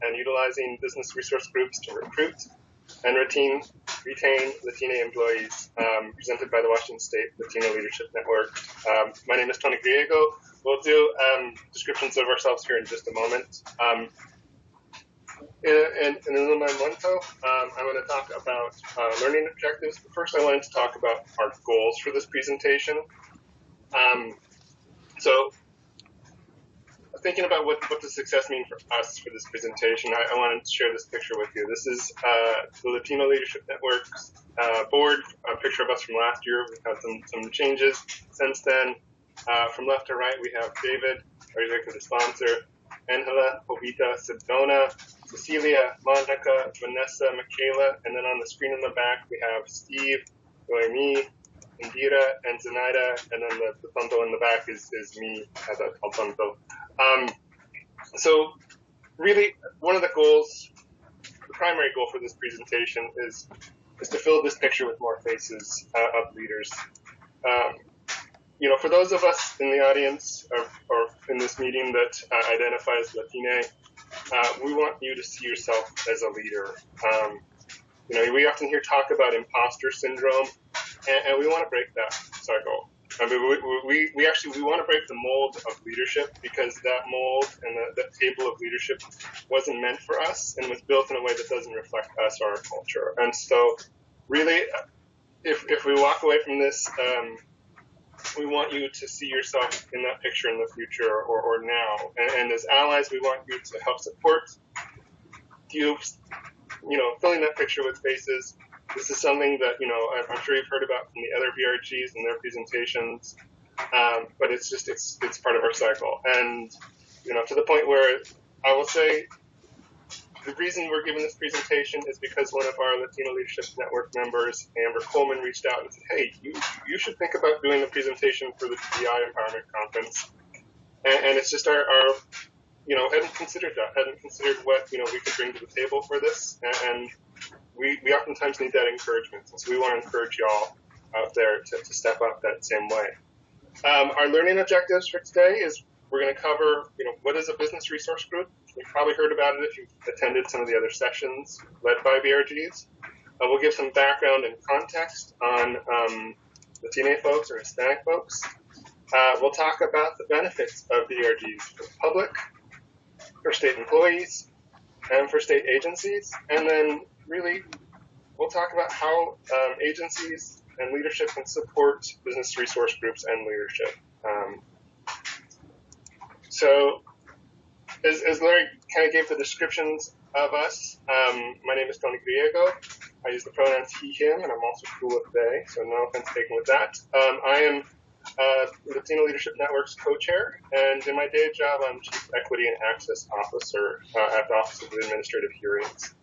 and utilizing business resource groups to recruit and retain Latine employees, presented by the Washington State Latino Leadership Network. My name is Tony Griego. We'll do descriptions of ourselves here in just a moment. In un momento, I'm going to talk about learning objectives. But first, I wanted to talk about our goals for this presentation. So thinking about what does success mean for us for this presentation, I wanted to share this picture with you. This is the Latino Leadership Network's board, a picture of us from last year. We've had some changes since then. From left to right, we have David, our executive sponsor, Angela, Jovita, Sedona, Cecilia, Monica, Vanessa, Michaela, and then on the screen in the back, we have Steve, Noemi, Indira, and Zenaida, and then the tonto in the back is me as a tonto. So really, one of the goals, the primary goal for this presentation is to fill this picture with more faces of leaders. For those of us in the audience or in this meeting that identify as Latine, we want you to see yourself as a leader. We often hear talk about imposter syndrome, and we want to break that cycle. I mean, we actually want to break the mold of leadership, because that mold and that table of leadership wasn't meant for us and was built in a way that doesn't reflect us or our culture. And so really, if we walk away from this, we want you to see yourself in that picture in the future or now. And as allies, we want you to help support you, filling that picture with faces. This is something that, I'm sure you've heard about from the other BRGs and their presentations, but it's part of our cycle. And, to the point where I will say the reason we're giving this presentation is because one of our Latino Leadership Network members, Amber Coleman, reached out and said, hey, you should think about doing a presentation for the DEI Empowerment Conference. And it's just our hadn't considered what, we could bring to the table for this. And we oftentimes need that encouragement. And so we want to encourage y'all out there to step up that same way. Our learning objectives for today is we're going to cover, what is a business resource group? You've probably heard about it if you've attended some of the other sessions led by BRGs. We'll give some background and context on Latine folks or Hispanic folks. We'll talk about the benefits of BRGs for the public, for state employees, and for state agencies. And then really, we'll talk about how agencies and leadership can support business resource groups and leadership. So as Larry kind of gave the descriptions of us, my name is Tony Griego. I use the pronouns he, him, and I'm also cool with they, so no offense taken with that. I am Latino Leadership Network's co-chair, and in my day job, I'm Chief Equity and Access Officer at the Office of Administrative Hearings.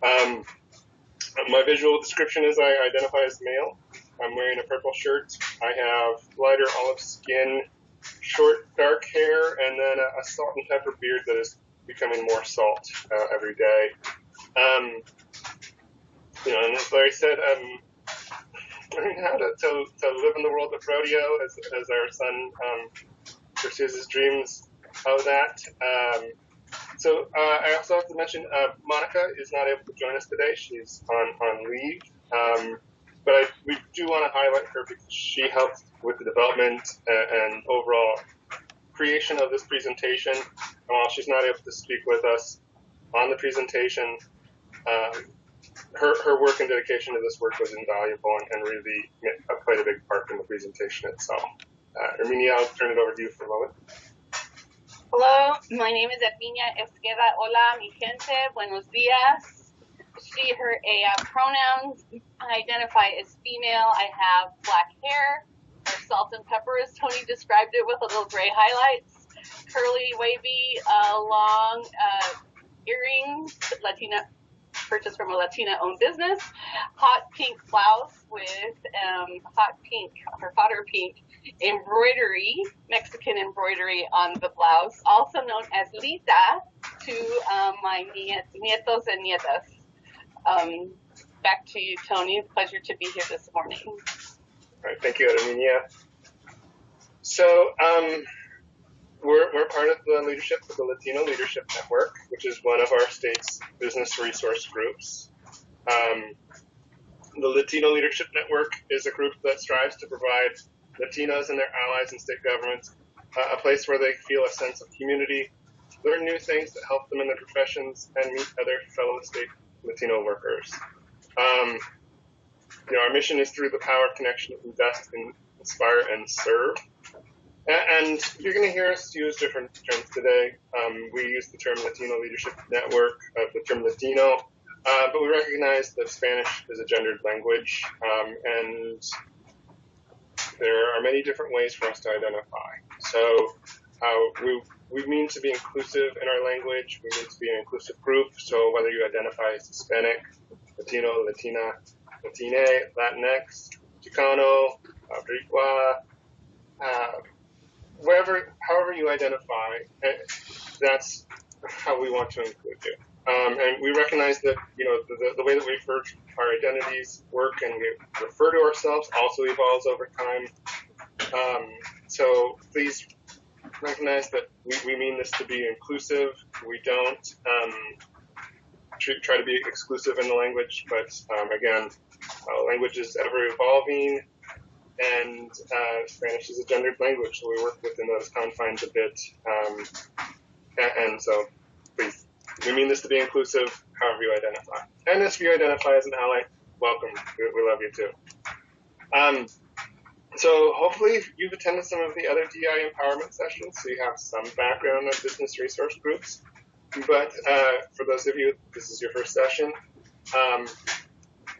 My visual description is I identify as male. I'm wearing a purple shirt. I have lighter olive skin, short, dark hair, and then a salt and pepper beard that is becoming more salt every day. And as Larry said, I'm learning how to live in the world of rodeo as our son pursues his dreams of that. So I also have to mention Monica is not able to join us today. She's on leave. But we do want to highlight her because she helped with the development and overall creation of this presentation. And while she's not able to speak with us on the presentation, her work and dedication to this work was invaluable and really played a big part in the presentation itself. Herminia, I'll turn it over to you for a moment. Hello, my name is Herminia Esqueda. Hola, mi gente. Buenos días. She, her, pronouns. I identify as female. I have black hair, or salt and pepper, as Tony described it, with a little gray highlights, curly, wavy, long earrings, purchased from a Latina-owned business, hot pink blouse with hotter pink embroidery, Mexican embroidery on the blouse, also known as Lita to my nietos and nietas. Back to you, Tony. Pleasure to be here this morning. All right, thank you, Herminia. So we're part of the leadership of the Latino Leadership Network, which is one of our state's business resource groups. The Latino Leadership Network is a group that strives to provide Latinos and their allies in state governments a place where they feel a sense of community, learn new things that help them in their professions, and meet other fellow state Latino workers. Our mission is through the power of connection, invest, inspire, and serve. And you're going to hear us use different terms today. We use the term Latino Leadership Network, the term Latino, but we recognize that Spanish is a gendered language, and there are many different ways for us to identify. So we mean to be inclusive in our language. We mean to be an inclusive group. So whether you identify as Hispanic, Latino, Latina, Latine, Latinx, Chicano, Boricua, however you identify, that's how we want to include you. And we recognize that, the way that we refer to our identities work and we refer to ourselves also evolves over time. So please recognize that we mean this to be inclusive. We don't try to be exclusive in the language, but again, language is ever evolving, and Spanish is a gendered language, so we work within those confines a bit. And so please, we mean this to be inclusive, however you identify. And if you identify as an ally, welcome. We love you too. So hopefully you've attended some of the other DEI empowerment sessions, so you have some background on business resource groups. But for those of you, this is your first session.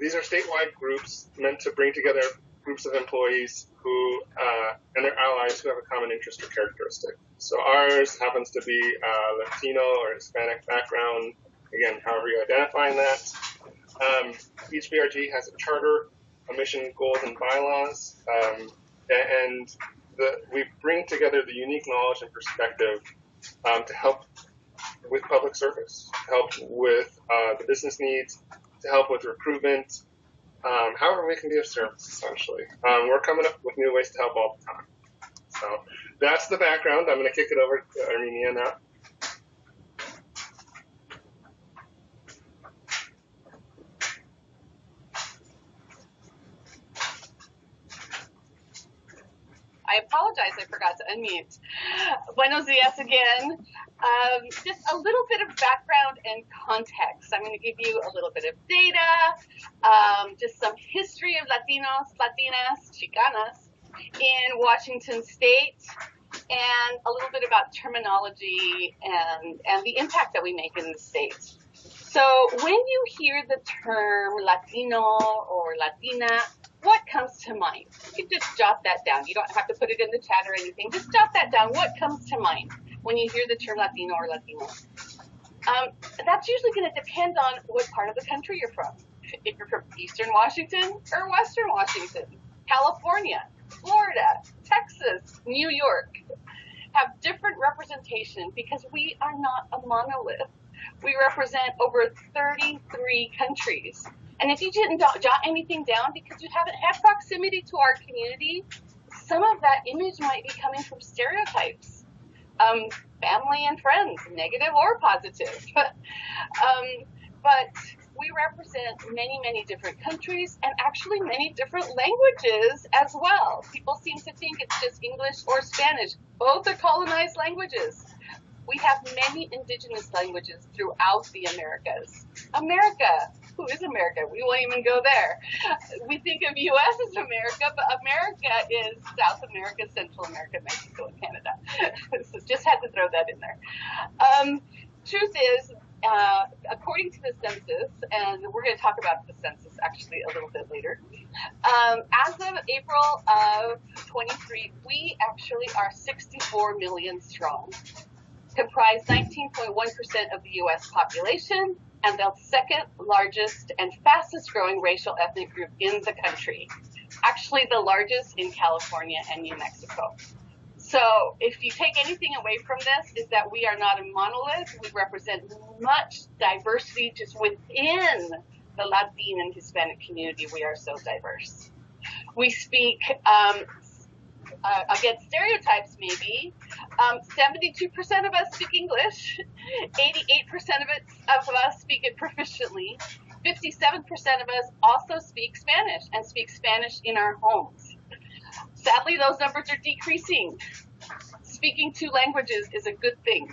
These are statewide groups meant to bring together groups of employees who and their allies who have a common interest or characteristic. So ours happens to be Latino or Hispanic background, again, however you identify in that. Each BRG has a charter, a mission, goals, and bylaws, and we bring together the unique knowledge and perspective to help with public service, to help with the business needs, to help with recruitment, however we can be of service, essentially. We're coming up with new ways to help all the time. So that's the background. I'm going to kick it over to Herminia now. I apologize, I forgot to unmute. Buenos dias again. Just a little bit of background and context. I'm going to give you a little bit of data, just some history of Latinos, Latinas, Chicanas in Washington State, and a little bit about terminology and the impact that we make in the state. So when you hear the term Latino or Latina, what comes to mind? You can just jot that down. You don't have to put it in the chat or anything. Just jot that down. What comes to mind when you hear the term Latino or Latino? That's usually going to depend on what part of the country you're from. If you're from Eastern Washington or Western Washington, California, Florida, Texas, New York, have different representation because we are not a monolith. We represent over 33 countries. And if you didn't jot anything down because you haven't had proximity to our community, some of that image might be coming from stereotypes, family and friends, negative or positive. But we represent many, many different countries and actually many different languages as well. People seem to think it's just English or Spanish. Both are colonized languages. We have many indigenous languages throughout the Americas. America, who is America? We won't even go there. We think of U.S. as America, but America is South America, Central America, Mexico, and Canada. So just had to throw that in there. Truth is, according to the census, and we're going to talk about the census actually a little bit later, as of April of 23, we actually are 64 million strong, comprise 19.1% of the U.S. population, and the second largest and fastest growing racial ethnic group in the country. Actually, the largest in California and New Mexico. So if you take anything away from this, is that we are not a monolith. We represent much diversity just within the Latine and Hispanic community. We are so diverse. We speak against stereotypes maybe, 72% of us speak English, 88% of us speak it proficiently, 57% of us also speak Spanish and speak Spanish in our homes. Sadly, those numbers are decreasing. Speaking two languages is a good thing.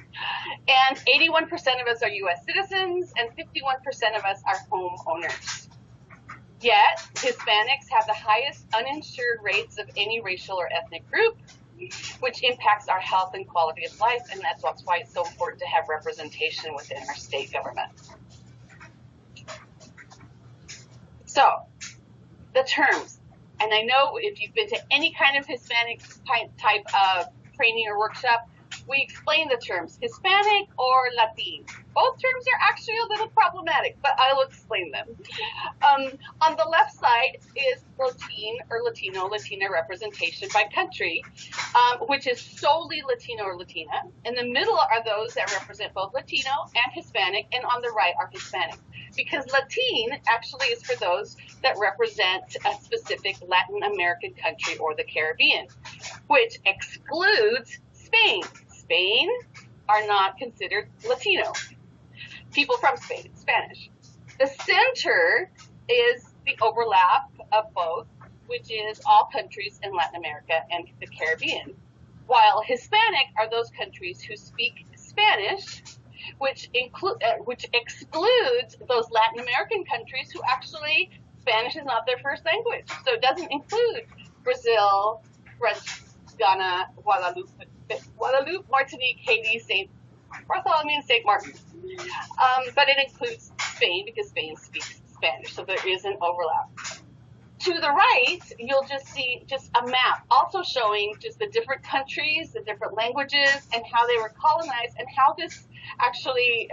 And 81% of us are U.S. citizens and 51% of us are homeowners. Yet, Hispanics have the highest uninsured rates of any racial or ethnic group, which impacts our health and quality of life, and that's why it's so important to have representation within our state government. So, the terms. And I know if you've been to any kind of Hispanic type of training or workshop, we explain the terms Hispanic or Latine. Both terms are actually a little problematic, but I will explain them. On the left side is Latine or Latino, Latina representation by country, which is solely Latino or Latina. In the middle are those that represent both Latino and Hispanic, and on the right are Hispanic. Because Latine actually is for those that represent a specific Latin American country or the Caribbean, which excludes Spain. Spain are not considered Latino. People from Spain, Spanish. The center is the overlap of both, which is all countries in Latin America and the Caribbean, while Hispanic are those countries who speak Spanish, which excludes those Latin American countries who actually Spanish is not their first language. So it doesn't include Brazil, French, Ghana, Guadeloupe, Martinique, Haiti, St. Bartholomew, and St. Martin. But it includes Spain because Spain speaks Spanish, so there is an overlap. To the right, you'll just see just a map also showing just the different countries, the different languages, and how they were colonized and how this actually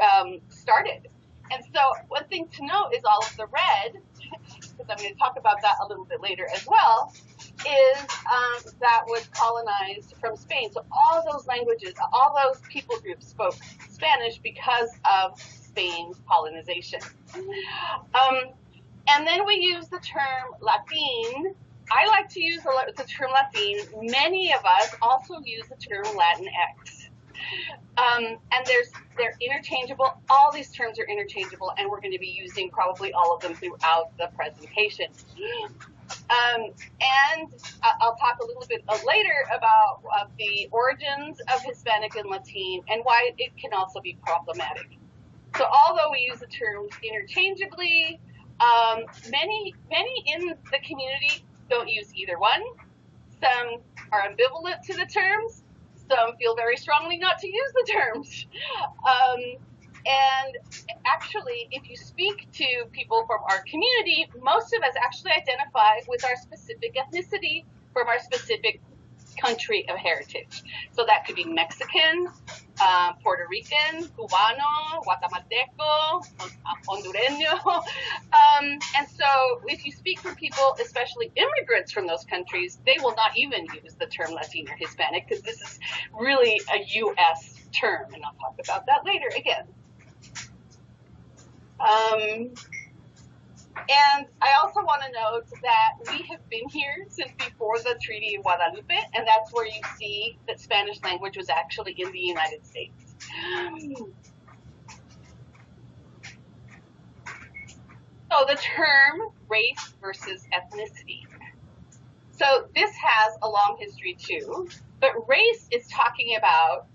started. And so one thing to note is all of the red, because I'm going to talk about that a little bit later as well, is that was colonized from Spain. So all those languages, all those people groups spoke Spanish because of Spain's colonization. And then we use the term Latine. I like to use the term Latine. Many of us also use the term Latinx. And they're interchangeable. All these terms are interchangeable, and we're going to be using probably all of them throughout the presentation. And I'll talk a little bit later about the origins of Hispanic and Latine and why it can also be problematic. So although we use the terms interchangeably, many in the community don't use either one. Some are ambivalent to the terms. Some feel very strongly not to use the terms. And actually, if you speak to people from our community, most of us actually identify with our specific ethnicity from our specific country of heritage. So that could be Mexican, Puerto Rican, Cubano, Guatemalteco, Hondureño. And so if you speak for people, especially immigrants from those countries, they will not even use the term Latino or Hispanic because this is really a U.S. term, and I'll talk about that later again. And I also want to note that we have been here since before the Treaty of Guadalupe, and that's where you see that Spanish language was actually in the United States. So the term race versus ethnicity. So this has a long history too, but race is talking about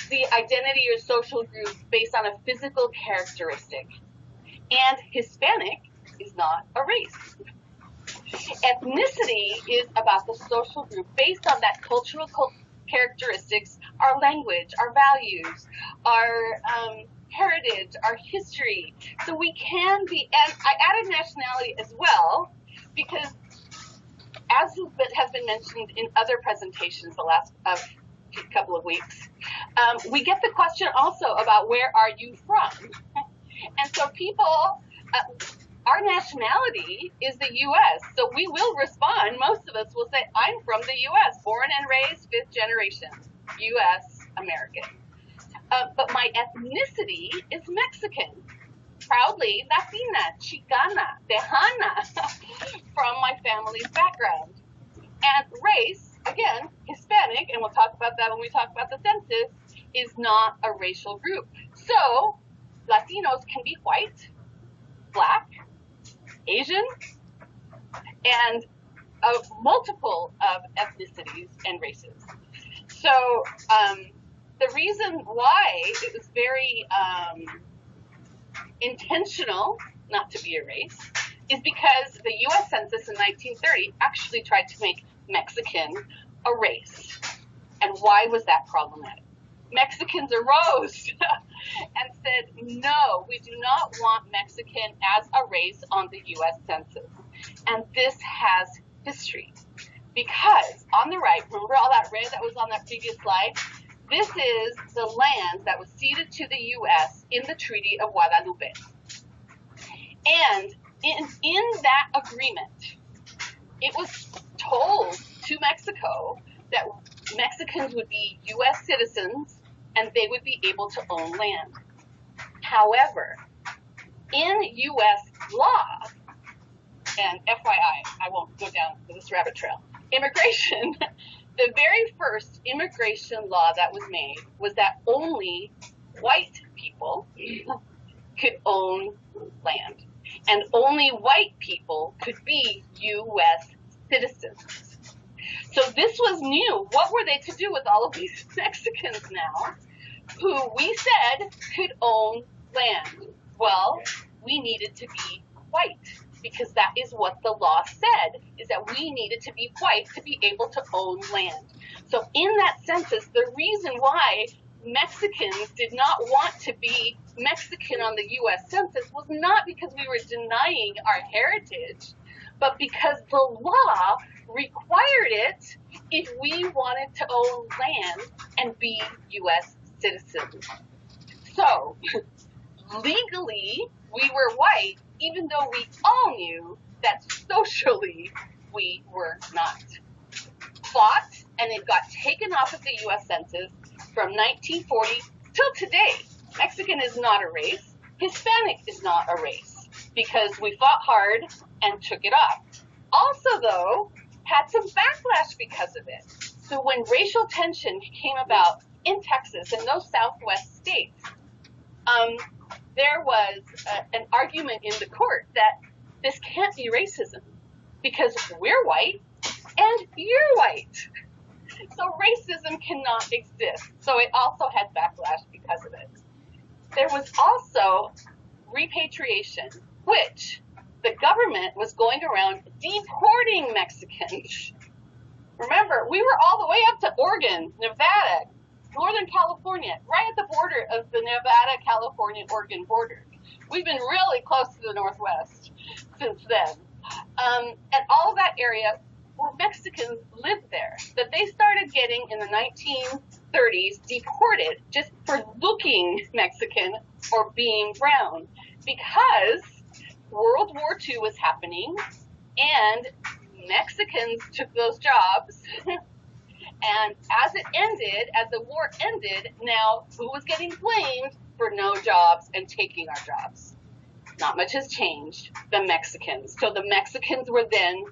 the identity or social group based on a physical characteristic. And Hispanic is not a race. Ethnicity is about the social group based on that cultural characteristics, our language, our values, our heritage, our history. So we can be, and I added nationality as well, because as has been mentioned in other presentations the last couple of weeks, we get the question also about where are you from? And so people, our nationality is the U.S., so we will respond. Most of us will say, I'm from the U.S., born and raised, 5th generation, U.S. American. But my ethnicity is Mexican, proudly Latina, Chicana, Tejana, from my family's background. And race, again, Hispanic, and we'll talk about that when we talk about the census, is not a racial group. So Latinos can be white, Black, Asian, and multiple of ethnicities and races. So the reason why it was very intentional not to be a race is because the U.S. Census in 1930 actually tried to make Mexican a race. And why was that problematic? Mexicans arose and said, no, we do not want Mexican as a race on the U.S. Census. And this has history. Because on the right, remember all that red that was on that previous slide? This is the land that was ceded to the U.S. in the Treaty of Guadalupe. And in that agreement, it was told to Mexico that Mexicans would be U.S. citizens and they would be able to own land. However, in U.S. law, and FYI, I won't go down this rabbit trail, immigration, the very first immigration law that was made was that only white people could own land. And only white people could be U.S. citizens. So this was new. What were they to do with all of these Mexicans now who we said could own land? Well, we needed to be white because that is what the law said, is that we needed to be white to be able to own land. So in that census, the reason why Mexicans did not want to be Mexican on the U.S. Census was not because we were denying our heritage, but because the law required it if we wanted to own land and be U.S. citizens. So legally, we were white, even though we all knew that socially we were not. Fought, and it got taken off of the U.S. Census from 1940 till today. Mexican is not a race. Hispanic is not a race because we fought hard and took it off. Also, though, had some backlash because of it. So when racial tension came about in Texas and those Southwest states, there was an argument in the court that this can't be racism because we're white and you're white. So racism cannot exist. So it also had backlash because of it. There was also repatriation, which the government was going around deporting Mexicans. Remember, we were all the way up to Oregon, Nevada, Northern California, right at the border of the Nevada-California-Oregon border. We've been really close to the Northwest since then. And all of that area where Mexicans lived there, that they started getting in the 1930s deported just for looking Mexican or being brown because World War II was happening and Mexicans took those jobs. And as it ended, as the war ended, now who was getting blamed for no jobs and taking our jobs? Not much has changed. The Mexicans. So the Mexicans were then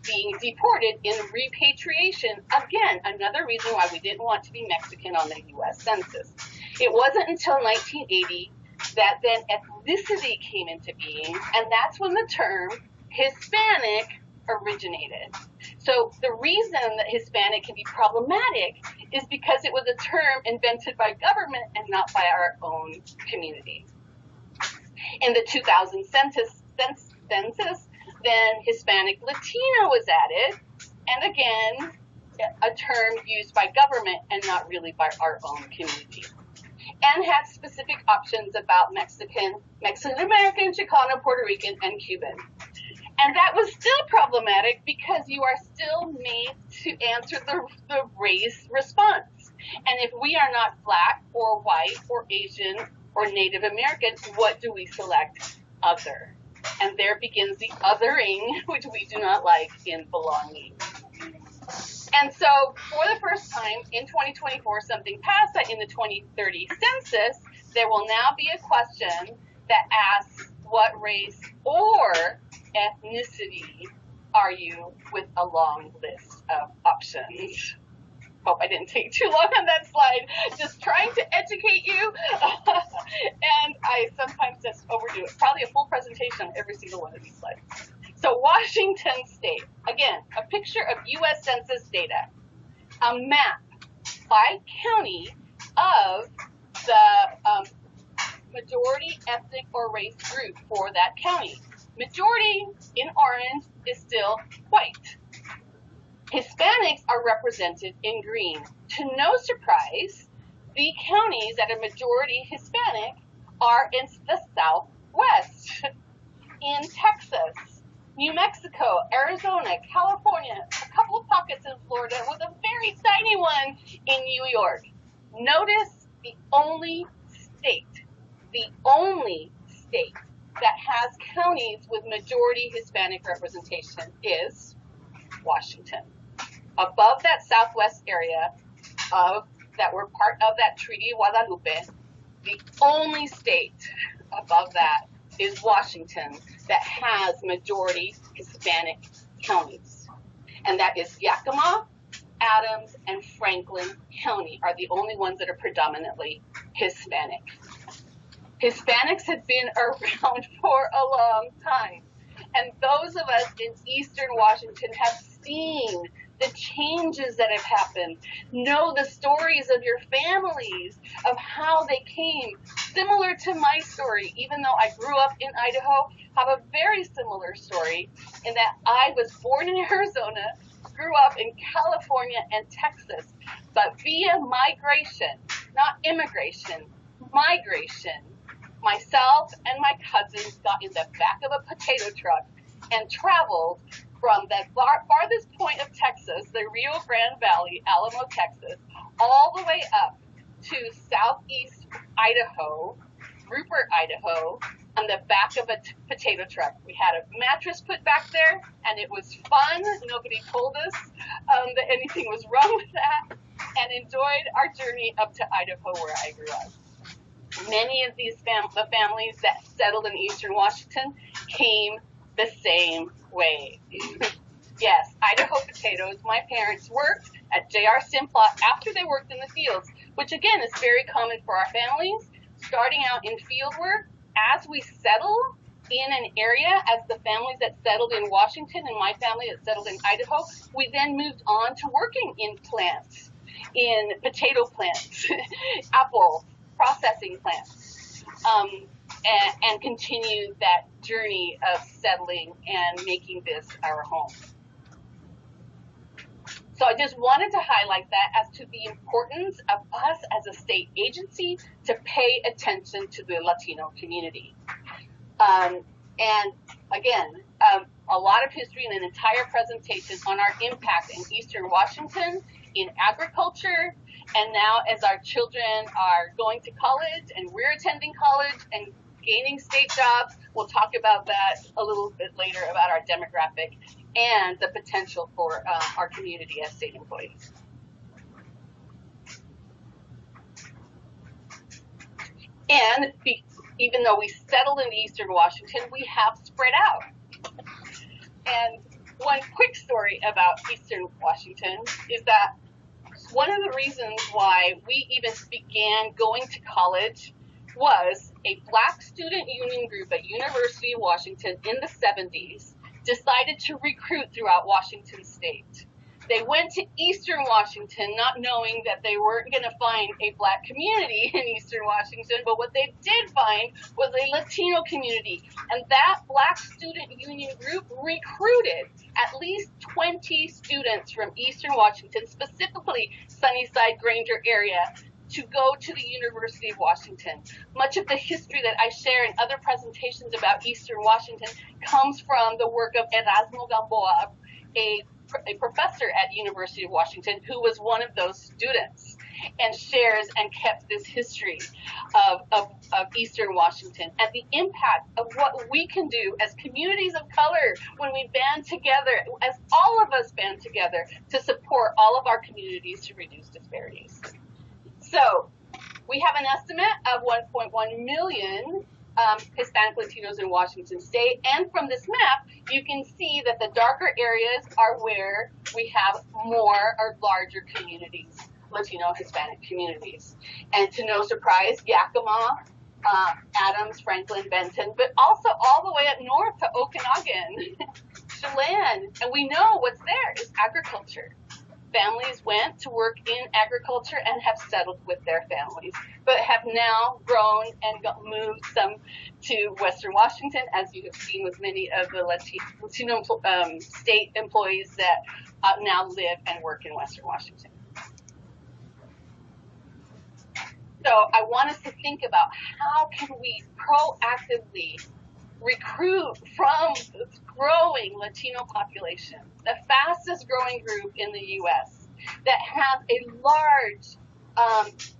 being deported in repatriation. Again, another reason why we didn't want to be Mexican on the U.S. Census. It wasn't until 1980 that then ethnicity came into being, and that's when the term Hispanic originated. So the reason that Hispanic can be problematic is because it was a term invented by government and not by our own community. In the 2000 census, then Hispanic Latino was added, and again, a term used by government and not really by our own community. And had specific options about Mexican American, Chicano, Puerto Rican, and Cuban. And that was still problematic because you are still made to answer the race response. And if we are not Black or white or Asian or Native American, what do we select? Other. And there begins the othering, which we do not like in belonging. And so for the first time in 2024, something passed that in the 2030 census, there will now be a question that asks what race or ethnicity are you with a long list of options? Hope I didn't take too long on that slide. Just trying to educate you. And I sometimes just overdo it. Probably a full presentation on every single one of these slides. So Washington State, again, a picture of U.S. Census data, a map by county of the majority ethnic or race group for that county. Majority in orange is still white. Hispanics are represented in green. To no surprise, the counties that are majority Hispanic are in the Southwest, in Texas, New Mexico, Arizona, California, a couple of pockets in Florida, with a very tiny one in New York. Notice the only state that has counties with majority Hispanic representation is Washington. Above that Southwest area that were part of that Treaty of Guadalupe, the only state above that is Washington that has majority Hispanic counties. And that is Yakima, Adams, and Franklin County are the only ones that are predominantly Hispanic. Hispanics have been around for a long time. And those of us in Eastern Washington have seen the changes that have happened, know the stories of your families, of how they came, similar to my story, even though I grew up in Idaho, have a very similar story in that I was born in Arizona, grew up in California and Texas, but via migration, not immigration, migration, myself and my cousins got in the back of a potato truck and traveled from the farthest point of Texas, the Rio Grande Valley, Alamo, Texas, all the way up to southeast Idaho, Rupert, Idaho, on the back of a potato truck. We had a mattress put back there, and it was fun. Nobody told us that anything was wrong with that, and enjoyed our journey up to Idaho, where I grew up. Many of these the families that settled in Eastern Washington came the same way. Yes, Idaho potatoes. My parents worked at J.R. Simplot after they worked in the fields, which again is very common for our families. Starting out in field work, as we settle in an area, as the families that settled in Washington and my family that settled in Idaho, we then moved on to working in plants, in potato plants, apple processing plants, and continue that journey of settling and making this our home. So I just wanted to highlight that as to the importance of us as a state agency to pay attention to the Latino community. And again, a lot of history and an entire presentation on our impact in Eastern Washington in agriculture, and now as our children are going to college and we're attending college and gaining state jobs, we'll talk about that a little bit later about our demographic and the potential for our community as state employees. And even though we settled in Eastern Washington, we have spread out. And one quick story about Eastern Washington is that one of the reasons why we even began going to college was a Black student union group at University of Washington in the 70s decided to recruit throughout Washington state. They went to Eastern Washington not knowing that they weren't going to find a Black community in Eastern Washington, but what they did find was a Latino community. And that Black student union group recruited at least 20 students from Eastern Washington, specifically Sunnyside, Granger area, to go to the University of Washington. Much of the history that I share in other presentations about Eastern Washington comes from the work of Erasmo Gamboa, a professor at University of Washington who was one of those students and shares and kept this history of Eastern Washington and the impact of what we can do as communities of color when we band together, as all of us band together to support all of our communities to reduce disparities. So we have an estimate of 1.1 million Hispanic Latinos in Washington State. And from this map, you can see that the darker areas are where we have more or larger communities, Latino Hispanic communities. And to no surprise, Yakima, Adams, Franklin, Benton, but also all the way up north to Okanagan, Chelan. And we know what's there is agriculture. Families went to work in agriculture and have settled with their families, but have now grown and moved some to Western Washington, as you have seen with many of the Latino state employees that now live and work in Western Washington. So I want us to think about how can we proactively recruit from this growing Latino population, the fastest growing group in the U.S. that has a large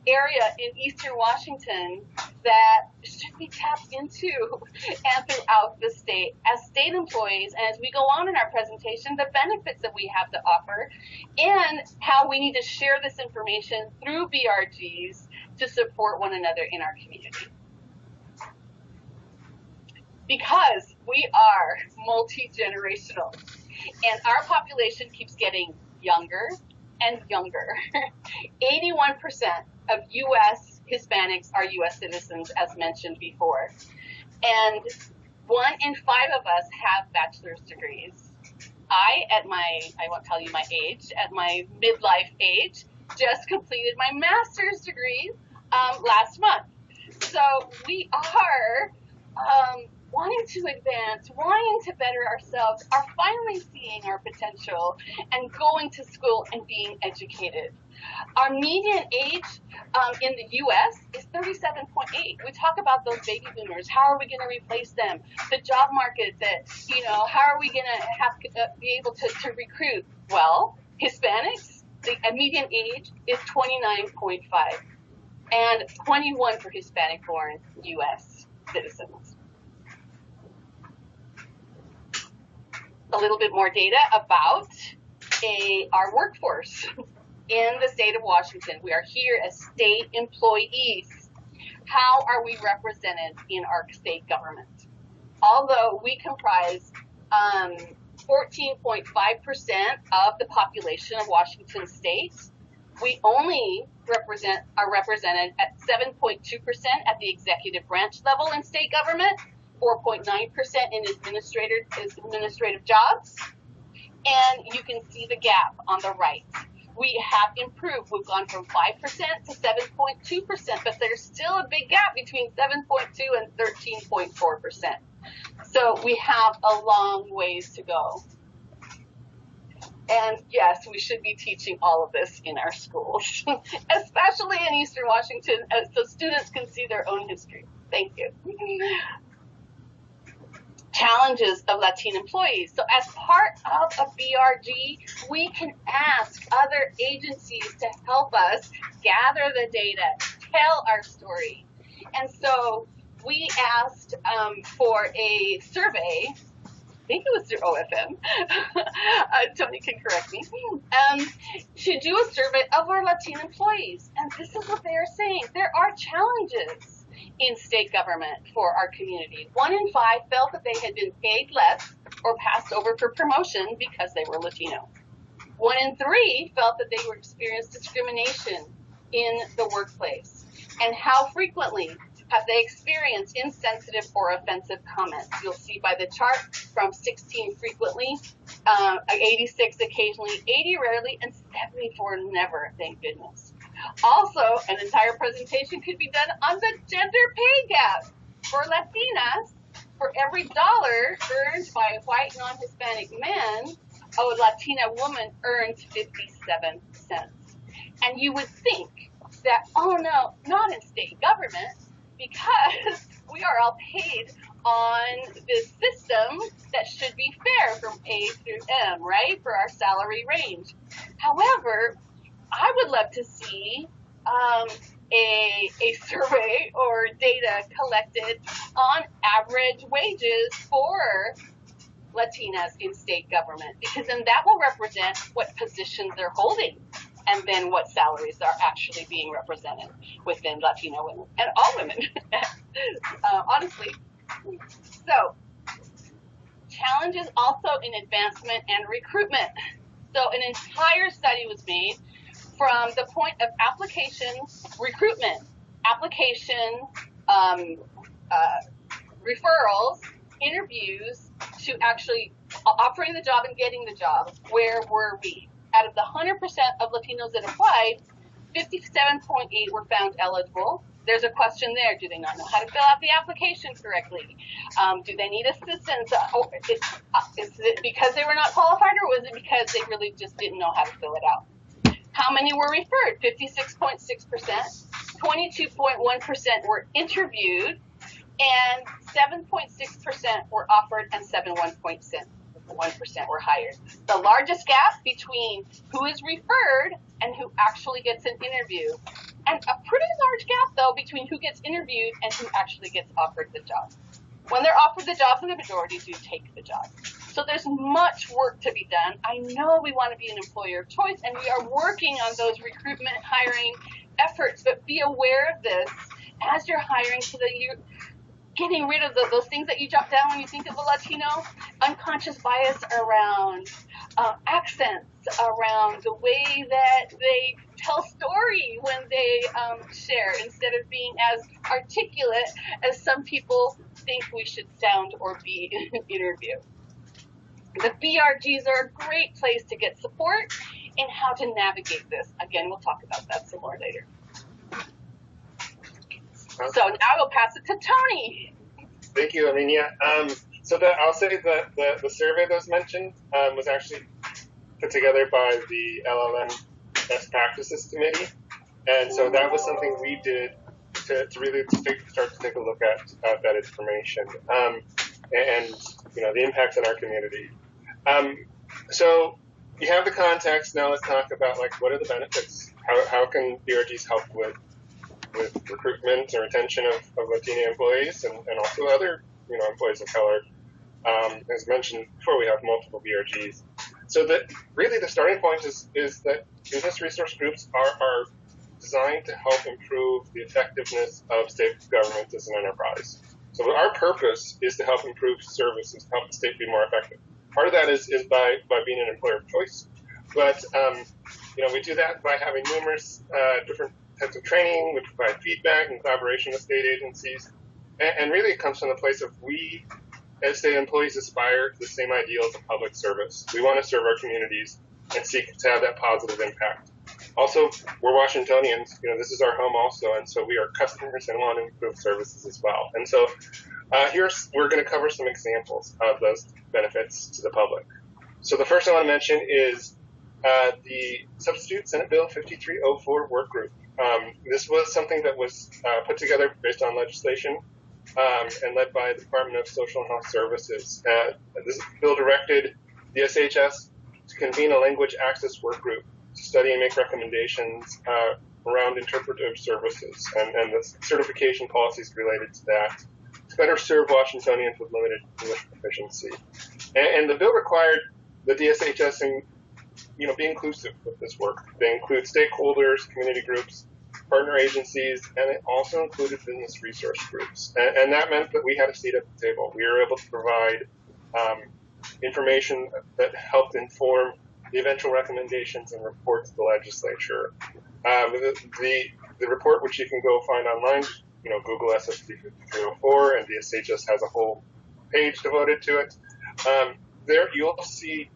area in Eastern Washington that should be tapped into and throughout the state as state employees, and as we go on in our presentation, the benefits that we have to offer and how we need to share this information through BRGs to support one another in our community. Because we are multi-generational and our population keeps getting younger and younger. 81% of U.S. Hispanics are U.S. citizens, as mentioned before. And 1 in 5 of us have bachelor's degrees. I won't tell you my age, at my midlife age, just completed my master's degree last month. So we are wanting to advance, wanting to better ourselves, are finally seeing our potential and going to school and being educated. Our median age in the U.S. is 37.8. We talk about those baby boomers. How are we going to replace them? The job market that, how are we going to have be able to recruit? Well, Hispanics, the median age is 29.5 and 21 for Hispanic-born U.S. citizens. A little bit more data about our workforce in the state of Washington. We are here as state employees. How are we represented in our state government? Although we comprise 14.5% of the population of Washington state, we only are represented at 7.2% at the executive branch level in state government, 4.9% in administrative jobs, and you can see the gap on the right. We have improved. We've gone from 5% to 7.2%, but there's still a big gap between 7.2 and 13.4%. So we have a long ways to go. And yes, we should be teaching all of this in our schools, especially in Eastern Washington, so students can see their own history. Thank you. Challenges of Latino employees. So as part of a BRG, we can ask other agencies to help us gather the data, tell our story. And so we asked for a survey, I think it was through OFM, Tony can correct me, to do a survey of our Latino employees. And this is what they are saying. There are challenges in state government for our community. 1 in 5 felt that they had been paid less or passed over for promotion because they were Latino. 1 in 3 felt that they were experienced discrimination in the workplace. And how frequently have they experienced insensitive or offensive comments? You'll see by the chart from 16 frequently, 86 occasionally, 80 rarely, and 74 never, thank goodness. Also, an entire presentation could be done on the gender pay gap. For Latinas, for every dollar earned by a white non-Hispanic man, a Latina woman earns 57 cents. And you would think that, oh no, not in state government, because we are all paid on this system that should be fair from A through M, right, for our salary range. However, I would love to see a survey or data collected on average wages for Latinas in state government, because then that will represent what positions they're holding and then what salaries are actually being represented within Latino women and all women on honestly. So, challenges also in advancement and recruitment. So an entire study was made from the point of application, recruitment, application, referrals, interviews, to actually offering the job and getting the job. Where were we? Out of the 100% of Latinos that applied, 57.8 were found eligible. There's a question there. Do they not know how to fill out the application correctly? Do they need assistance? Is it because they were not qualified, or was it because they really just didn't know how to fill it out? How many were referred? 56.6%. 22.1% were interviewed, and 7.6% were offered, and 1% were hired. The largest gap between who is referred and who actually gets an interview, and a pretty large gap, though, between who gets interviewed and who actually gets offered the job. When they're offered the job, the majority do take the job. So there's much work to be done. I know we want to be an employer of choice, and we are working on those recruitment, hiring efforts, but be aware of this as you're hiring, so that you're getting rid of those things that you jot down when you think of a Latino. Unconscious bias around accents, around the way that they tell story when they share, instead of being as articulate as some people think we should sound or be in an interview. The BRGs are a great place to get support in how to navigate this. Again, we'll talk about that some more later. So now I'll pass it to Tony. Thank you, Herminia. I'll say that the survey that was mentioned was actually put together by the LLM Best Practices Committee. And so that was something we did to really start to take a look at that information and the impacts on our community. So you have the context. Now let's talk about what are the benefits? How can BRGs help with recruitment and retention of Latino employees and also other employees of color? As mentioned before, we have multiple BRGs. So that really the starting point is that business resource groups are designed to help improve the effectiveness of state government as an enterprise. So our purpose is to help improve services, help the state be more effective. Part of that is by being an employer of choice, but we do that by having numerous different types of training. We provide feedback and collaboration with state agencies, and really it comes from the place of we as state employees aspire to the same ideals of public service. We want to serve our communities and seek to have that positive impact. Also, we're Washingtonians. This is our home also, and so we are customers and want to improve services as well. And so we're going to cover some examples of those benefits to the public. So the first I want to mention is the Substitute Senate Bill 5304 work group. This was something that was put together based on legislation and led by the Department of Social and Health Services. This bill directed the SHS to convene a language access work group to study and make recommendations around interpretive services and the certification policies related to that to better serve Washingtonians with limited English proficiency. And the bill required the DSHS and be inclusive with this work. They include stakeholders, community groups, partner agencies, and it also included business resource groups. And that meant that we had a seat at the table. We were able to provide information that helped inform the eventual recommendations and reports to the legislature. The report, which you can go find online, Google SSB 5304, and DSHS has a whole page devoted to it. There you'll see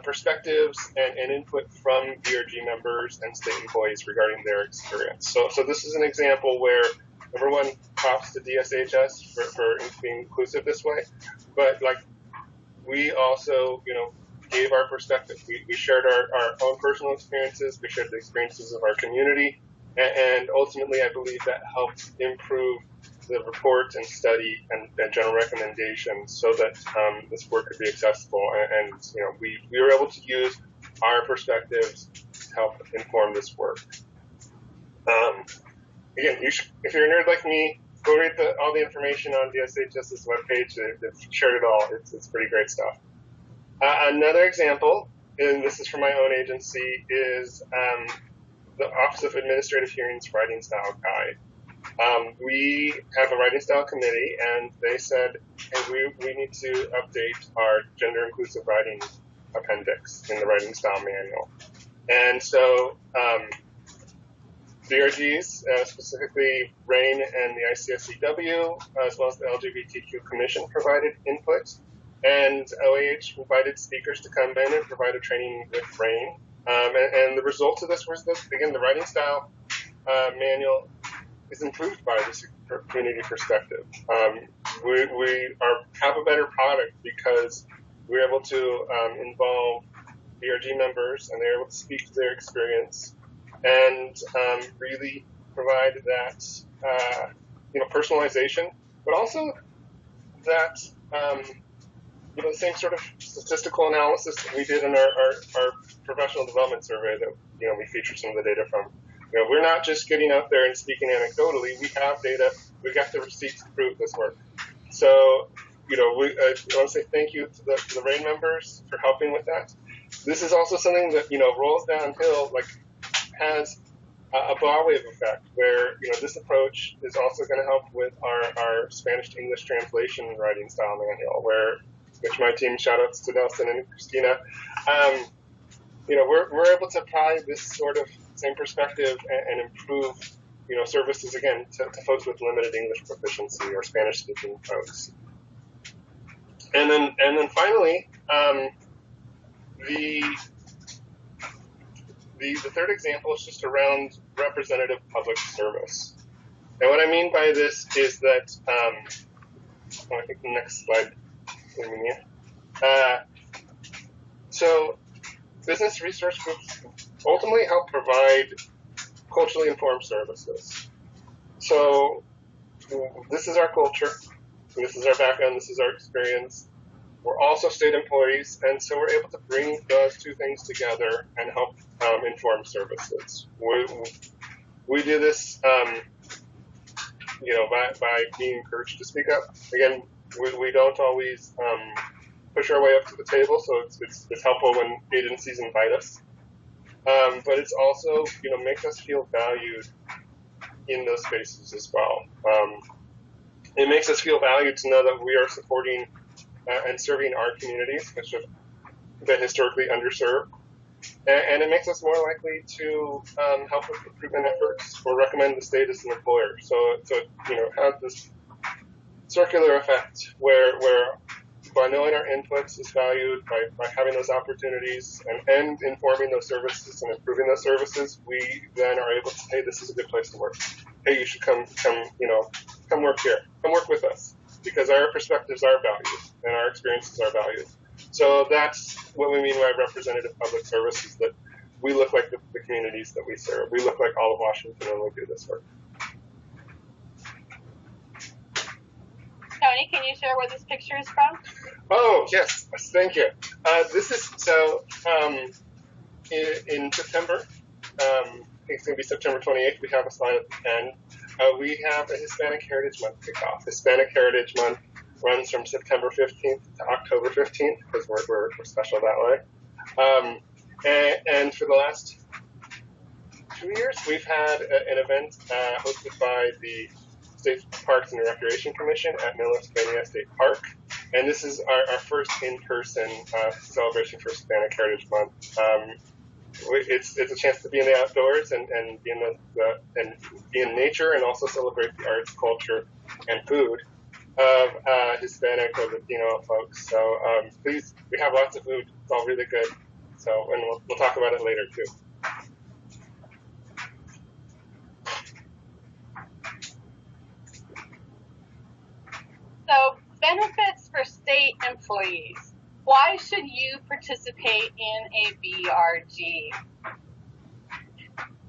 perspectives and input from BRG members and state employees regarding their experience. So this is an example where everyone props to DSHS for being inclusive this way, but we also gave our perspective. We shared our own personal experiences. We shared the experiences of our community, and ultimately I believe that helped improve the report and study and general recommendations so that this work could be accessible. And we were able to use our perspectives to help inform this work. Again, if you're a nerd like me, go read all the information on DSHS's webpage. They've shared it all. It's pretty great stuff. Another example, and this is from my own agency, is the Office of Administrative Hearings Writing Style Guide. We have a writing style committee, and they said, hey, we need to update our gender inclusive writing appendix in the writing style manual. And so BRGs, specifically RAIN and the ICSCW, as well as the LGBTQ Commission, provided input. And OAH invited speakers to come in and provide a training with RAIN. And the result of this was that, again, the writing style manual is improved by this community perspective. We have a better product because we're able to involve BRG members, and they're able to speak to their experience and really provide that personalization, but also that the same sort of statistical analysis that we did in our professional development survey that we featured some of the data from. We're not just getting out there and speaking anecdotally. We have data. We got the receipts to prove this work. So, I want to say thank you to the RAIN members for helping with that. This is also something that rolls downhill, has a bow wave effect, where this approach is also going to help with our Spanish to English translation writing style manual, which my team, shout outs to Nelson and Christina, we're able to apply this sort of same perspective and improve services again to folks with limited English proficiency or Spanish speaking folks. And then finally, the third example is just around representative public service. And what I mean by this is that, I think the next slide, Herminia. So business resource groups ultimately help provide culturally informed services. So this is our culture, this is our background, this is our experience. We're also state employees, and so we're able to bring those two things together and help inform services. We do this, by being encouraged to speak up. Again, we don't always push our way up to the table, so it's helpful when agencies invite us. But it's also, makes us feel valued in those spaces as well. It makes us feel valued to know that we are supporting and serving our communities, which have been historically underserved. And it makes us more likely to help with recruitment efforts or recommend the state as an employer. So has this circular effect where by knowing our inputs is valued, by having those opportunities and informing those services and improving those services, we then are able to say, hey, this is a good place to work. Hey, you should come work here. Come work with us, because our perspectives are valued and our experiences are valued. So that's what we mean by representative public services, that we look like the communities that we serve. We look like all of Washington when we do this work. Tony, can you share where this picture is from? Oh, yes, thank you. This is, in September, I think it's going to be September 28th, we have a slide at the end. We have a Hispanic Heritage Month kickoff. Hispanic Heritage Month runs from September 15th to October 15th, because we're special that way. And for the last 2 years, we've had an event hosted by the State Parks and Recreation Commission at Esqueda State Park. And this is our first in-person celebration for Hispanic Heritage Month. It's a chance to be in the outdoors and be in nature, and also celebrate the arts, culture, and food of Hispanic or Latino folks. So please, we have lots of food. It's all really good. So, and we'll talk about it later too. So, benefits for state employees. Why should you participate in a BRG?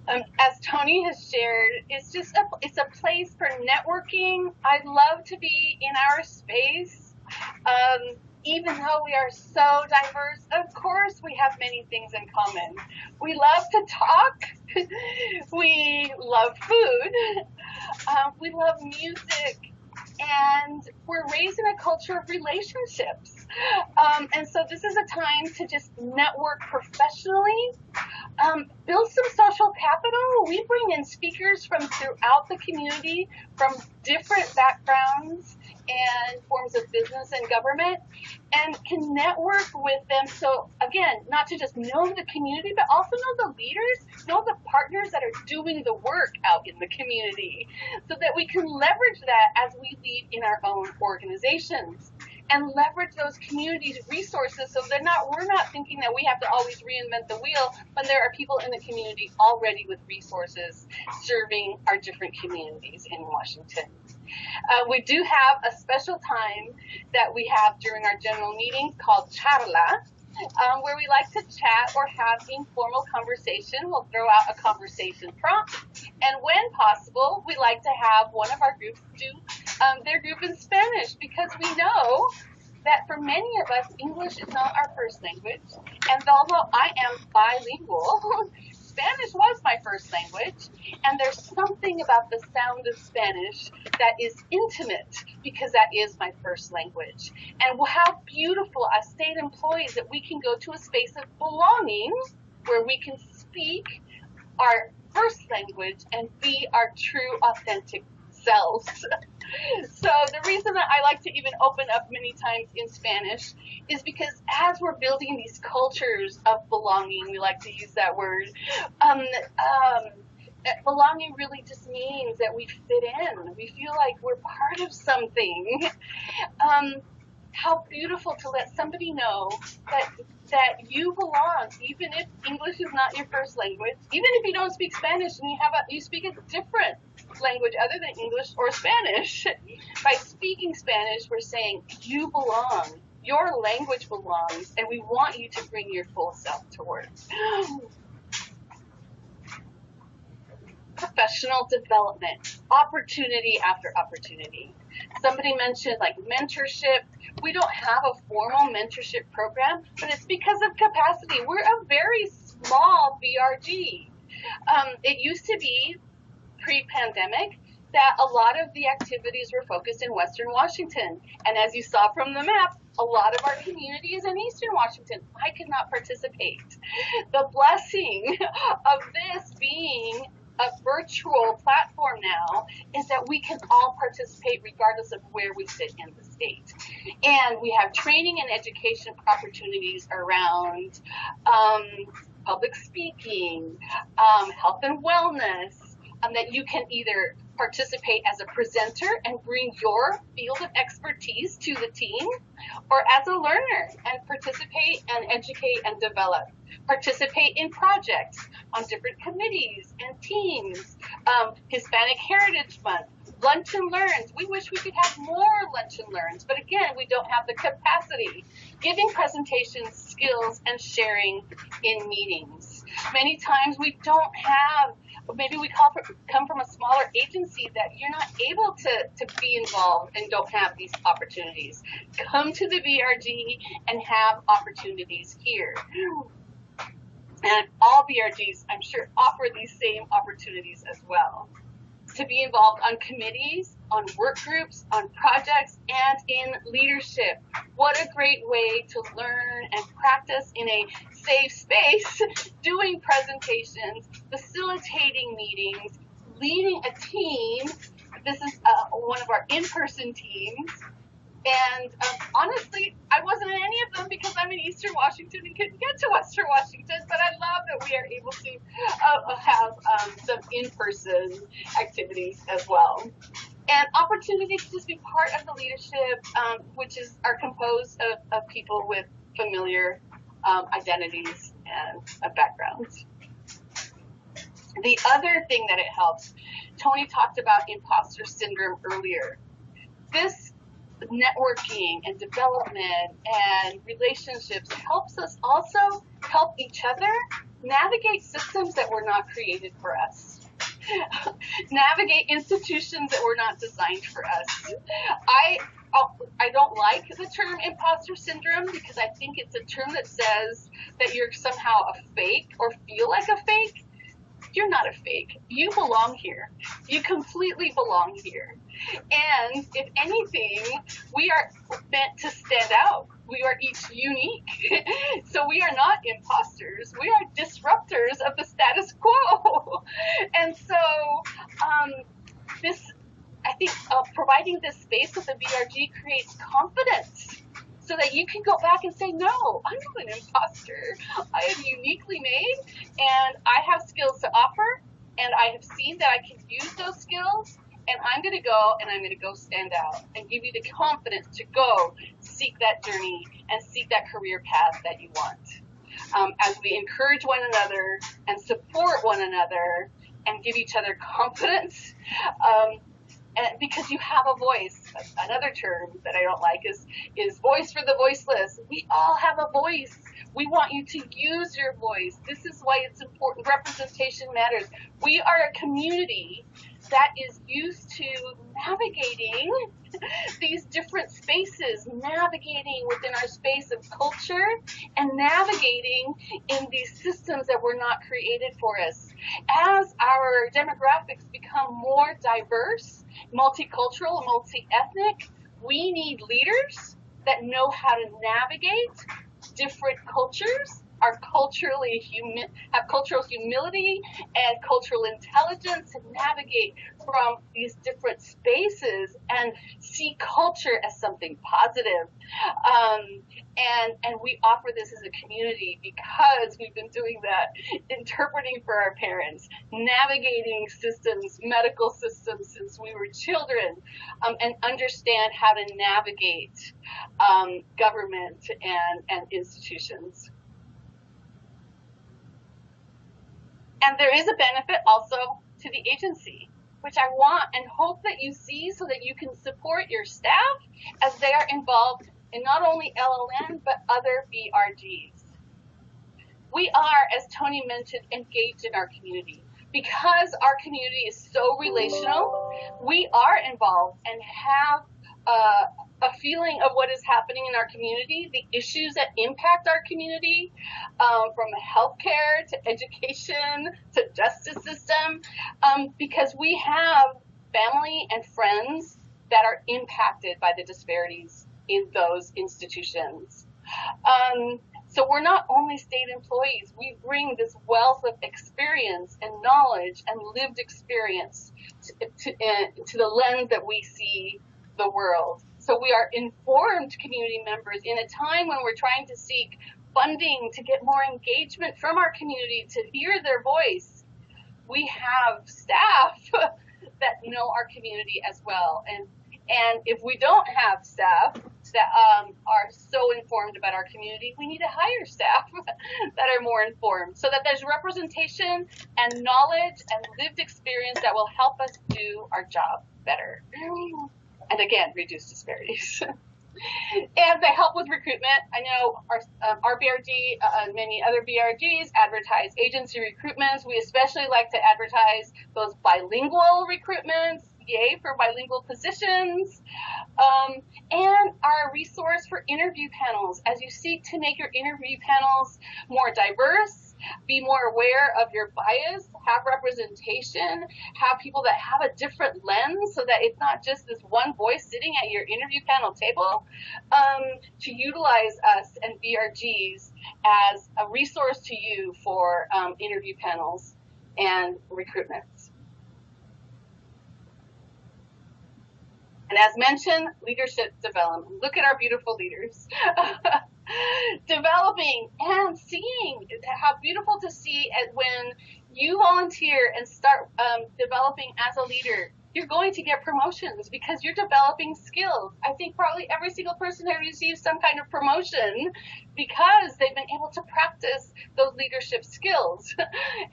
As Tony has shared, it's a place for networking. I'd love to be in our space. Even though we are so diverse, of course we have many things in common. We love to talk. We love food. We love music. And we're raised in a culture of relationships. And so this is a time to just network professionally, Build some social capital. We bring in speakers from throughout the community, from different backgrounds and forms of business and government, and can network with them. So again, not to just know the community, but also know the leaders, know the partners that are doing the work out in the community, so that we can leverage that as we lead in our own organizations. And leverage those communities' resources so we're not thinking that we have to always reinvent the wheel when there are people in the community already with resources serving our different communities in Washington. We do have a special time that we have during our general meetings called charla, where we like to chat or have informal conversation. We'll throw out a conversation prompt, and when possible, we like to have one of our groups do their group in Spanish, because we know that for many of us, English is not our first language, and although I am bilingual, Spanish was my first language, and there's something about the sound of Spanish that is intimate, because that is my first language. And how beautiful as state employees that we can go to a space of belonging where we can speak our first language and be our true, authentic selves. So the reason that I like to even open up many times in Spanish is because as we're building these cultures of belonging, we like to use that word, belonging really just means that we fit in. We feel like we're part of something. How beautiful to let somebody know that you belong, even if English is not your first language, even if you don't speak Spanish and you speak a different language other than English or Spanish. By speaking Spanish, we're saying you belong, your language belongs, and we want you to bring your full self to work. Professional development, opportunity after opportunity. Somebody mentioned like mentorship. We don't have a formal mentorship program, but it's because of capacity. We're a very small BRG. It used to be pre-pandemic that a lot of the activities were focused in Western Washington. And as you saw from the map, a lot of our community is in Eastern Washington. I could not participate. The blessing of this being a virtual platform now is that we can all participate regardless of where we sit in the state. And we have training and education opportunities around public speaking, health and wellness, that you can either participate as a presenter and bring your field of expertise to the team, or as a learner and participate and educate and develop. Participate in projects on different committees and teams. Hispanic Heritage Month, Lunch and Learns. We wish we could have more Lunch and Learns, but again, we don't have the capacity. Giving presentations, skills, and sharing in meetings. Many times we don't have, maybe we come from a smaller agency that you're not able to be involved and don't have these opportunities. Come to the BRG and have opportunities here. And all BRGs, I'm sure, offer these same opportunities as well. To be involved on committees, on work groups, on projects, and in leadership. What a great way to learn and practice in a safe space, doing presentations, facilitating meetings, leading a team. This is one of our in-person teams. And honestly, I wasn't in any of them because I'm in Eastern Washington and couldn't get to Western Washington, but I love that we are able to have some in-person activities as well. And opportunities to just be part of the leadership, which are composed of people with familiar identities and backgrounds. The other thing that it helps, Tony talked about imposter syndrome earlier. This networking and development and relationships helps us also help each other navigate systems that were not created for us. Navigate institutions that were not designed for us. I don't like the term imposter syndrome because I think it's a term that says that you're somehow a fake or feel like a fake. You're not a fake. You belong here. You completely belong here. And if anything, we are meant to stand out. We are each unique. So we are not imposters. We are disruptors of the status quo. And so I think providing this space with the BRG creates confidence so that you can go back and say, no, I'm not an imposter. I am uniquely made, and I have skills to offer, and I have seen that I can use those skills, and I'm going to go stand out and give you the confidence to go seek that journey and seek that career path that you want. As we encourage one another and support one another and give each other confidence, and because you have a voice. Another term that I don't like is voice for the voiceless. We all have a voice. We want you to use your voice. This is why it's important. Representation matters. We are a community that is used to navigating these different spaces, navigating within our space of culture and navigating in these systems that were not created for us. As our demographics become more diverse, multicultural, multi-ethnic, we need leaders that know how to navigate different cultures, have cultural humility and cultural intelligence to navigate from these different spaces and see culture as something positive. And we offer this as a community because we've been doing that, interpreting for our parents, navigating systems, medical systems since we were children, and understand how to navigate government and institutions. And there is a benefit also to the agency, which I want and hope that you see so that you can support your staff as they are involved in not only LLN, but other BRGs. We are, as Tony mentioned, engaged in our community. Because our community is so relational, we are involved and have a feeling of what is happening in our community, the issues that impact our community, from healthcare to education to justice system, because we have family and friends that are impacted by the disparities in those institutions. So we're not only state employees, we bring this wealth of experience and knowledge and lived experience to the lens that we see the world. So we are informed community members in a time when we're trying to seek funding to get more engagement from our community to hear their voice. We have staff that know our community as well. And if we don't have staff that are so informed about our community, we need to hire staff that are more informed so that there's representation and knowledge and lived experience that will help us do our job better. And again, reduce disparities. And they help with recruitment. I know our BRG and many other BRGs advertise agency recruitments. We especially like to advertise those bilingual recruitments. Yay for bilingual positions. And our resource for interview panels. As you seek to make your interview panels more diverse, be more aware of your bias, have representation, have people that have a different lens so that it's not just this one voice sitting at your interview panel table, to utilize us and BRGs as a resource to you for interview panels and recruitments. And as mentioned, leadership development. Look at our beautiful leaders. Developing and seeing how beautiful to see when you volunteer and start developing as a leader. You're going to get promotions because you're developing skills. I think probably every single person has received some kind of promotion because they've been able to practice those leadership skills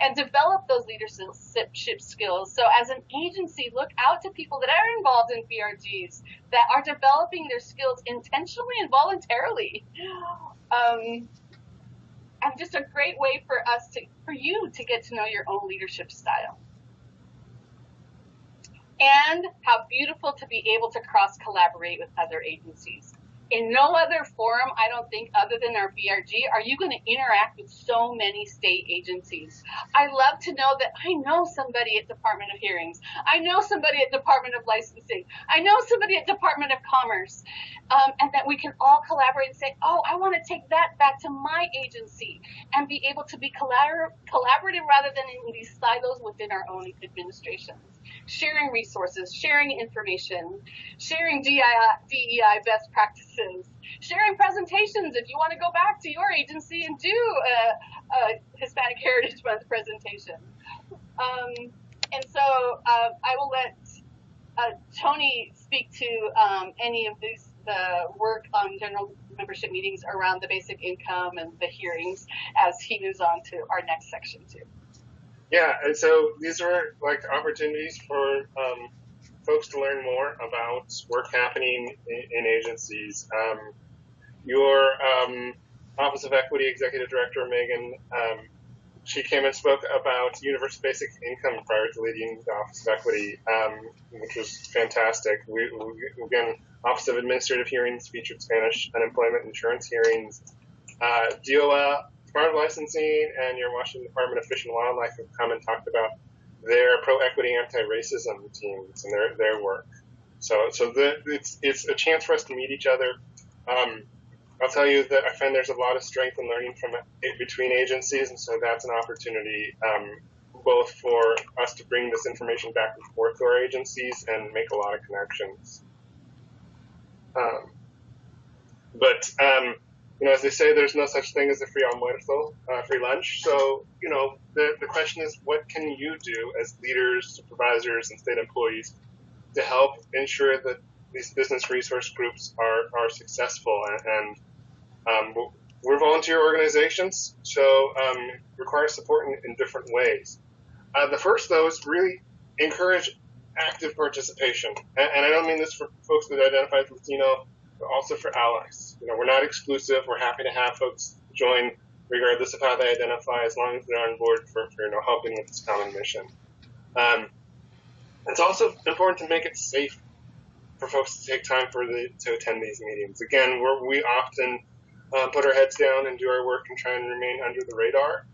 and develop those leadership skills. So as an agency, look out to people that are involved in BRGs that are developing their skills intentionally and voluntarily. And just a great way for you to get to know your own leadership style. And how beautiful to be able to cross-collaborate with other agencies. In no other forum, I don't think, other than our BRG, are you going to interact with so many state agencies. I love to know that I know somebody at Department of Hearings. I know somebody at Department of Licensing. I know somebody at Department of Commerce. And that we can all collaborate and say, oh, I want to take that back to my agency, and be able to be collaborative rather than in these silos within our own administrations. Sharing resources, sharing information, sharing DEI best practices, sharing presentations if you want to go back to your agency and do a Hispanic Heritage Month presentation. And so I will let Tony speak to any of the work on general membership meetings around the basic income and the hearings as he moves on to our next section too. Yeah, and so these are like opportunities for folks to learn more about work happening in agencies. Your Office of Equity Executive Director, Megan, she came and spoke about universal basic income prior to leading the Office of Equity, which was fantastic. We again, Office of Administrative Hearings featured Spanish unemployment insurance hearings. DOL, Department of Licensing, and your Washington Department of Fish and Wildlife have come and talked about their pro-equity, anti-racism teams and their work. So it's a chance for us to meet each other. I'll tell you that I find there's a lot of strength in learning from between agencies, and so that's an opportunity both for us to bring this information back and forth to our agencies and make a lot of connections. As they say, there's no such thing as a free almuerzo, free lunch. So, the question is, what can you do as leaders, supervisors, and state employees to help ensure that these business resource groups are successful? And we're volunteer organizations, so require support in different ways. The first, though, is really encourage active participation. And I don't mean this for folks that identify as Latino, but also for allies. We're not exclusive. We're happy to have folks join regardless of how they identify, as long as they're on board for helping with this common mission. It's also important to make it safe for folks to take time to attend these meetings. Again, we often put our heads down and do our work and try and remain under the radar.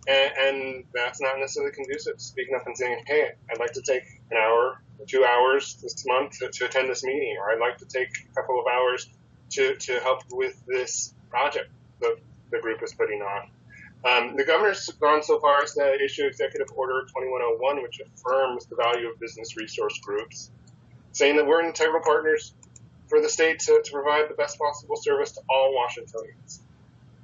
And that's not necessarily conducive to speaking up and saying, hey, I'd like to take an hour, 2 hours this month to attend this meeting, or I'd like to take a couple of hours to help with this project that the group is putting on. The governor's gone so far as to issue Executive Order 2101, which affirms the value of business resource groups, saying that we're integral partners for the state to provide the best possible service to all Washingtonians.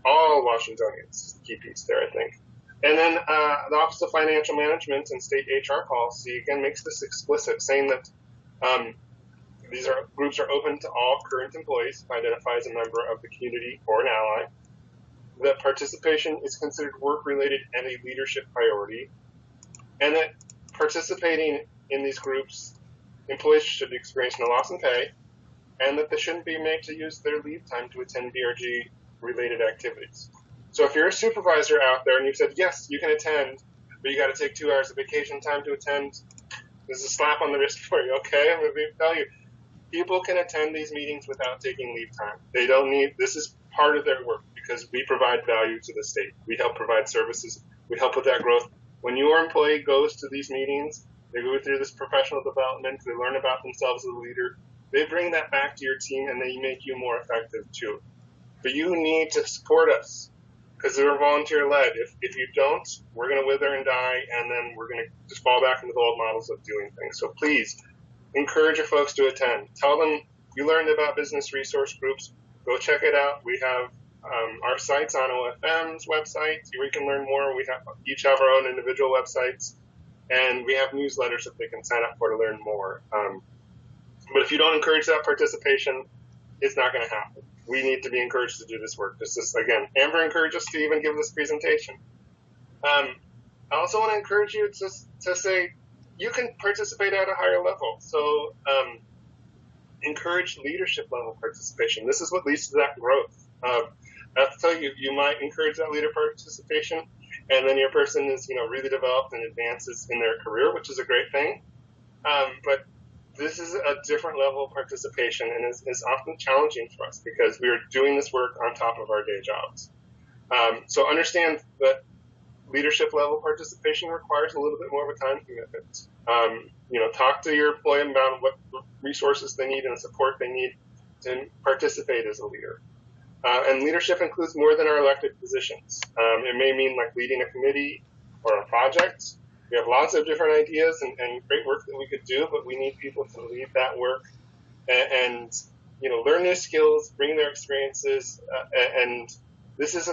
All Washingtonians, key piece there, I think. And then the Office of Financial Management and State HR Policy, again, makes this explicit, saying that these groups are open to all current employees who identify as a member of the community or an ally, that participation is considered work-related and a leadership priority, and that participating in these groups, employees should experience no loss in pay, and that they shouldn't be made to use their leave time to attend BRG-related activities. So if you're a supervisor out there and you've said, yes, you can attend, but you got to take 2 hours of vacation time to attend, this is a slap on the wrist for you, okay? I'm going to tell you, people can attend these meetings without taking leave time. They don't need, this is part of their work because we provide value to the state. We help provide services. We help with that growth. When your employee goes to these meetings, they go through this professional development, they learn about themselves as a leader, they bring that back to your team and they make you more effective too. But you need to support us, because they're volunteer-led. If you don't, we're going to wither and die, and then we're going to just fall back into the old models of doing things. So please, encourage your folks to attend. Tell them you learned about business resource groups. Go check it out. We have our sites on OFM's website where you can learn more. We each have our own individual websites, and we have newsletters that they can sign up for to learn more. But if you don't encourage that participation, it's not going to happen. We need to be encouraged to do this work. Again, Amber encouraged us to even give this presentation. I also want to encourage you to say you can participate at a higher level. So encourage leadership level participation. This is what leads to that growth. I have to tell you, you might encourage that leader participation, and then your person is really developed and advances in their career, which is a great thing. But this is a different level of participation, and is often challenging for us because we are doing this work on top of our day jobs. So understand that leadership level participation requires a little bit more of a time commitment. Talk to your employee about what resources they need and the support they need to participate as a leader. And leadership includes more than our elected positions. It may mean like leading a committee or a project. We have lots of different ideas and great work that we could do, but we need people to lead that work and learn new skills, bring their experiences, and this is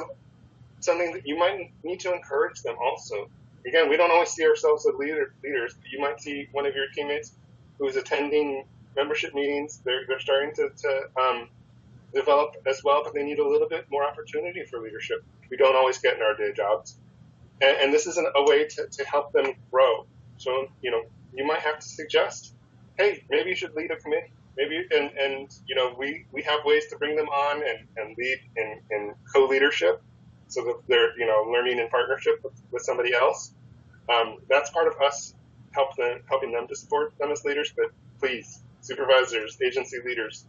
something that you might need to encourage them also. Again, we don't always see ourselves as leaders, but you might see one of your teammates who's attending membership meetings. They're starting to develop as well, but they need a little bit more opportunity for leadership. We don't always get in our day jobs. And this is a way to help them grow. So, you might have to suggest, hey, maybe you should lead a committee. Maybe, we have ways to bring them on and lead in co-leadership so that they're, learning in partnership with somebody else. That's part of us helping them to support them as leaders. But please, supervisors, agency leaders,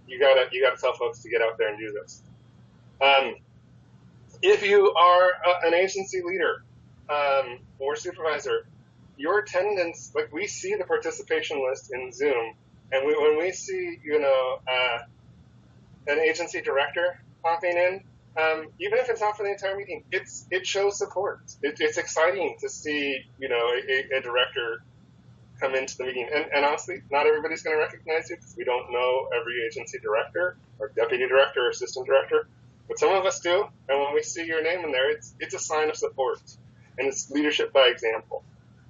you gotta tell folks to get out there and do this. If you are an agency leader or supervisor, your attendance, like we see the participation list in Zoom, and when we see, an agency director popping in, even if it's not for the entire meeting, it shows support. It's exciting to see, a director come into the meeting. And honestly, not everybody's going to recognize you because we don't know every agency director or deputy director or assistant director. But some of us do, and when we see your name in there, it's a sign of support, and it's leadership by example.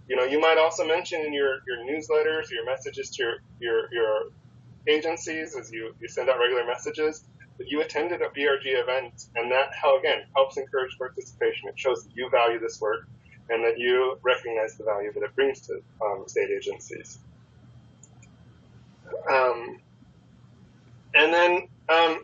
You might also mention in your newsletters, your messages to your agencies as you send out regular messages that you attended a BRG event, and that helps encourage participation. It shows that you value this work and that you recognize the value that it brings to state agencies. And then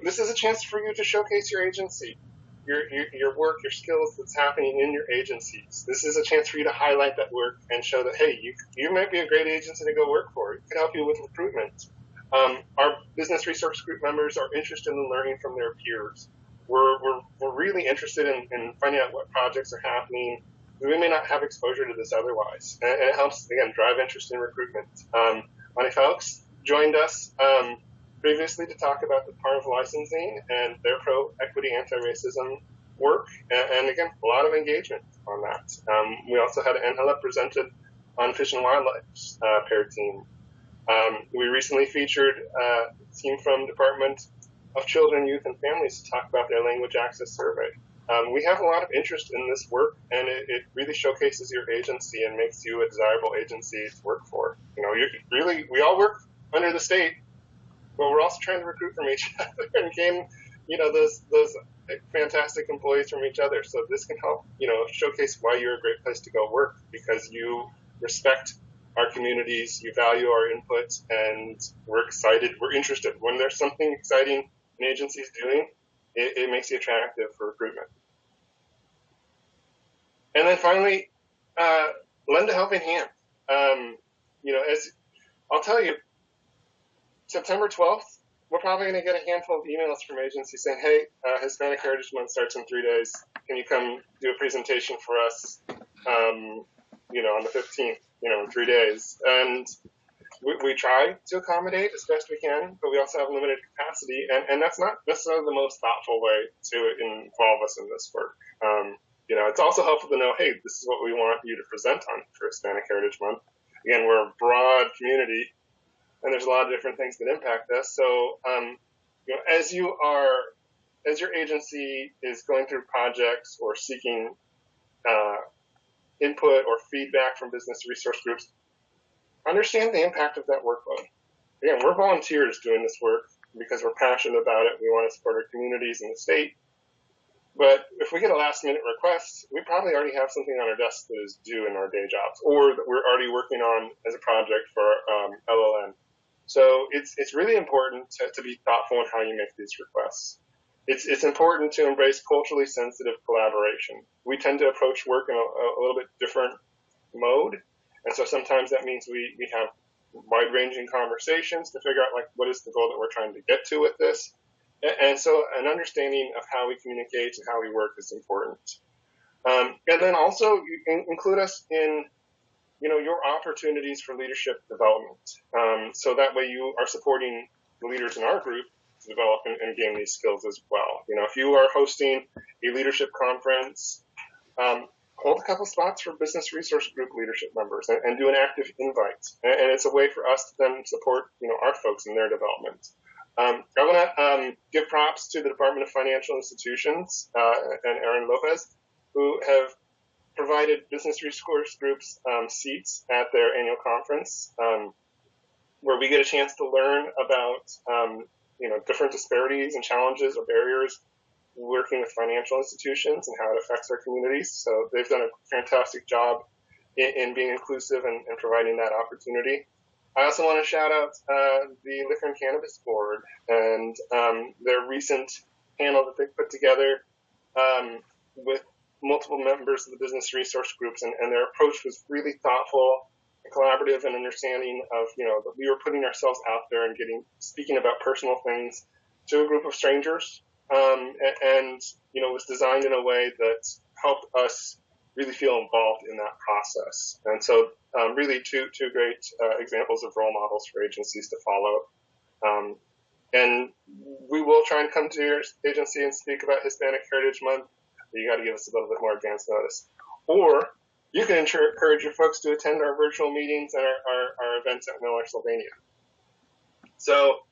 this is a chance for you to showcase your agency, your work, your skills that's happening in your agencies. This is a chance for you to highlight that work and show that, hey, you might be a great agency to go work for. It can help you with recruitment. Our business resource group members are interested in learning from their peers. We're really interested in finding out what projects are happening. We may not have exposure to this otherwise. And it helps, again, drive interest in recruitment. Monty Felks joined us previously to talk about the Department of Licensing and their pro-equity anti-racism work. And again, a lot of engagement on that. We also had Angela presented on Fish and Wildlife's pair team. We recently featured a team from Department of Children, Youth, and Families to talk about their language access survey. We have a lot of interest in this work, and it really showcases your agency and makes you a desirable agency to work for. We all work under the state, but we're also trying to recruit from each other and gain, those fantastic employees from each other. So this can help, showcase why you're a great place to go work, because you respect our communities, you value our input, and we're excited, we're interested. When there's something exciting an agency's doing, it makes you attractive for recruitment. And then finally, lend a helping hand. As I'll tell you, September 12th, we're probably going to get a handful of emails from agencies saying, hey, Hispanic Heritage Month starts in 3 days. Can you come do a presentation for us, on the 15th, in 3 days? And we try to accommodate as best we can, but we also have limited capacity, and that's not necessarily the most thoughtful way to involve us in this work. It's also helpful to know, hey, this is what we want you to present on for Hispanic Heritage Month. Again, we're a broad community, and there's a lot of different things that impact us. So, as your agency is going through projects or seeking input or feedback from business resource groups, understand the impact of that workload. Again, we're volunteers doing this work because we're passionate about it. We want to support our communities and the state. But if we get a last-minute request, we probably already have something on our desk that is due in our day jobs, or that we're already working on as a project for LLN. So it's really important to be thoughtful in how you make these requests. It's important to embrace culturally sensitive collaboration. We tend to approach work in a little bit different mode. And so sometimes that means we have wide-ranging conversations to figure out like what is the goal that we're trying to get to with this. And so an understanding of how we communicate and how we work is important. And then also include us in, your opportunities for leadership development. So that way you are supporting the leaders in our group to develop and gain these skills as well. If you are hosting a leadership conference, hold a couple spots for business resource group leadership members and do an active invite. And it's a way for us to then support, our folks in their development. I want to give props to the Department of Financial Institutions and Aaron Lopez, who have provided business resource groups seats at their annual conference, where we get a chance to learn about different disparities and challenges or barriers working with financial institutions and how it affects our communities. So they've done a fantastic job in being inclusive and providing that opportunity. I also want to shout out the Liquor and Cannabis Board and their recent panel that they put together with multiple members of the business resource groups, and their approach was really thoughtful, collaborative, and understanding of, that we were putting ourselves out there and speaking about personal things to a group of strangers, and was designed in a way that helped us really feel involved in that process. And so really two great examples of role models for agencies to follow. And we will try and come to your agency and speak about Hispanic Heritage Month, but you got to give us a little bit more advance notice. Or you can encourage your folks to attend our virtual meetings and our events at Miller, Sylvania. So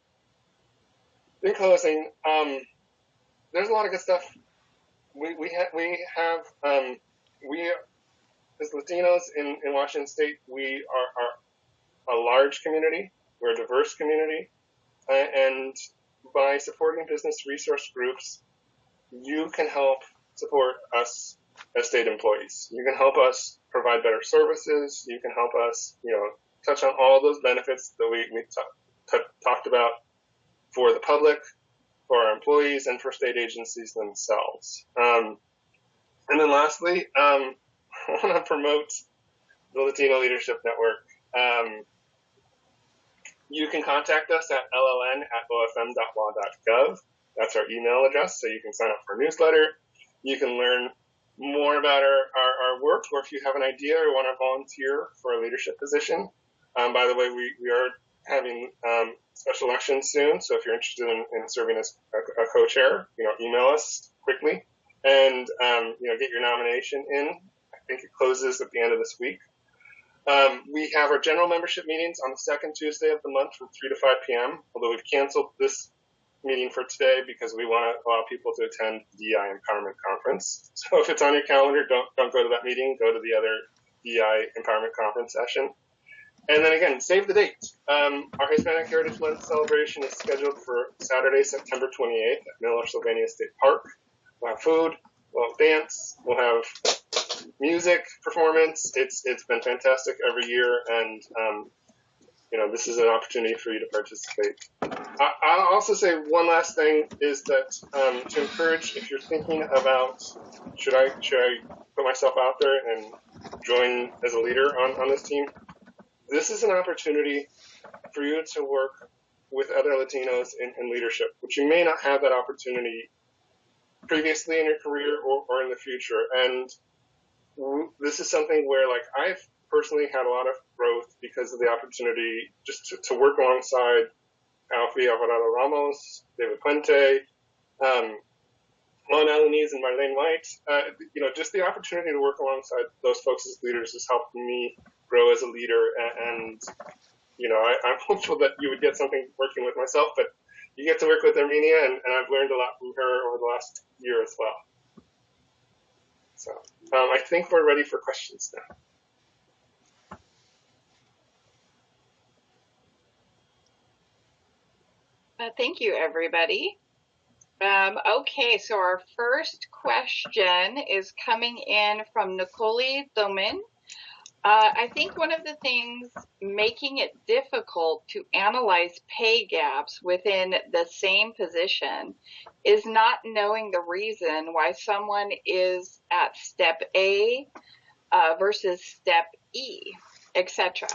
in closing, there's a lot of good stuff. We as Latinos in Washington State, we are a large community. We're a diverse community. And by supporting business resource groups, you can help support us as state employees. You can help us provide better services. You can help us, touch on all those benefits that we talked about for the public, for our employees, and for state agencies themselves. And then lastly, I want to promote the Latino Leadership Network. You can contact us at lln@ofm.law.gov. That's our email address, so you can sign up for a newsletter. You can learn more about our work, or if you have an idea or want to volunteer for a leadership position. By the way, we are having special elections soon, so if you're interested in serving as a co-chair, email us quickly and get your nomination in. I think it closes at the end of this week. We have our general membership meetings on the second Tuesday of the month from 3 to 5 p.m., although we've canceled this meeting for today because we want to allow people to attend the DEI Empowerment Conference. So if it's on your calendar, don't go to that meeting, go to the other DEI Empowerment Conference session. And then again, save the date. Our Hispanic Heritage Month celebration is scheduled for Saturday, September 28th at Miller Sylvania State Park. We'll have food, we'll have dance, we'll have music performance. It's been fantastic every year, and this is an opportunity for you to participate. I'll also say one last thing is that to encourage, if you're thinking about should I put myself out there and join as a leader on this team, this is an opportunity for you to work with other Latinos in leadership, which you may not have that opportunity previously in your career or in the future. And this is something where, I've personally had a lot of growth because of the opportunity just to work alongside Alfie Alvarado Ramos, David Puente, Juan Alanis, and Marlene White. Just the opportunity to work alongside those folks as leaders has helped me grow as a leader. And I'm hopeful that you would get something working with myself, but you get to work with Herminia, and I've learned a lot from her over the last year as well. So I think we're ready for questions now. Thank you, everybody. Okay, so our first question is coming in from Nicole Domin. I think one of the things making it difficult to analyze pay gaps within the same position is not knowing the reason why someone is at step A versus step E, etc.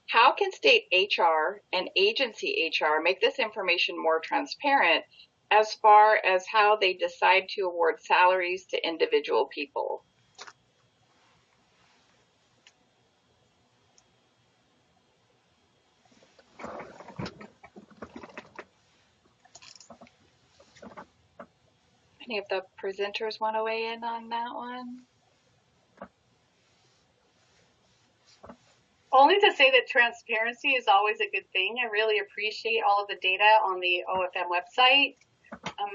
How can state HR and agency HR make this information more transparent as far as how they decide to award salaries to individual people? Any of the presenters want to weigh in on that one? Only to say that transparency is always a good thing. I really appreciate all of the data on the OFM website.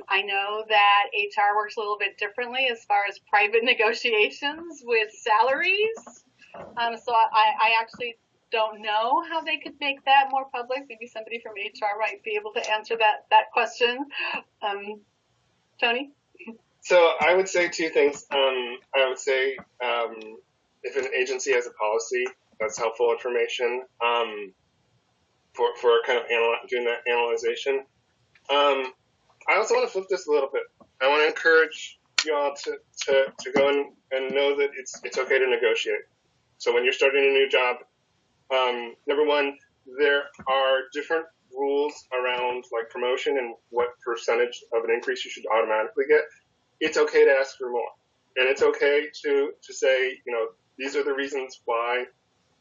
I know that HR works a little bit differently as far as private negotiations with salaries. So I actually don't know how they could make that more public. Maybe somebody from HR might be able to answer that question. Tony? So I would say two things. I would say if an agency has a policy, that's helpful information for kind of doing that analyzation. I also want to flip this a little bit. I want to encourage you all to go and know that it's okay to negotiate. So when you're starting a new job, number one, there are different rules around like promotion and what percentage of an increase you should automatically get. It's okay to ask for more, and it's okay to say, these are the reasons why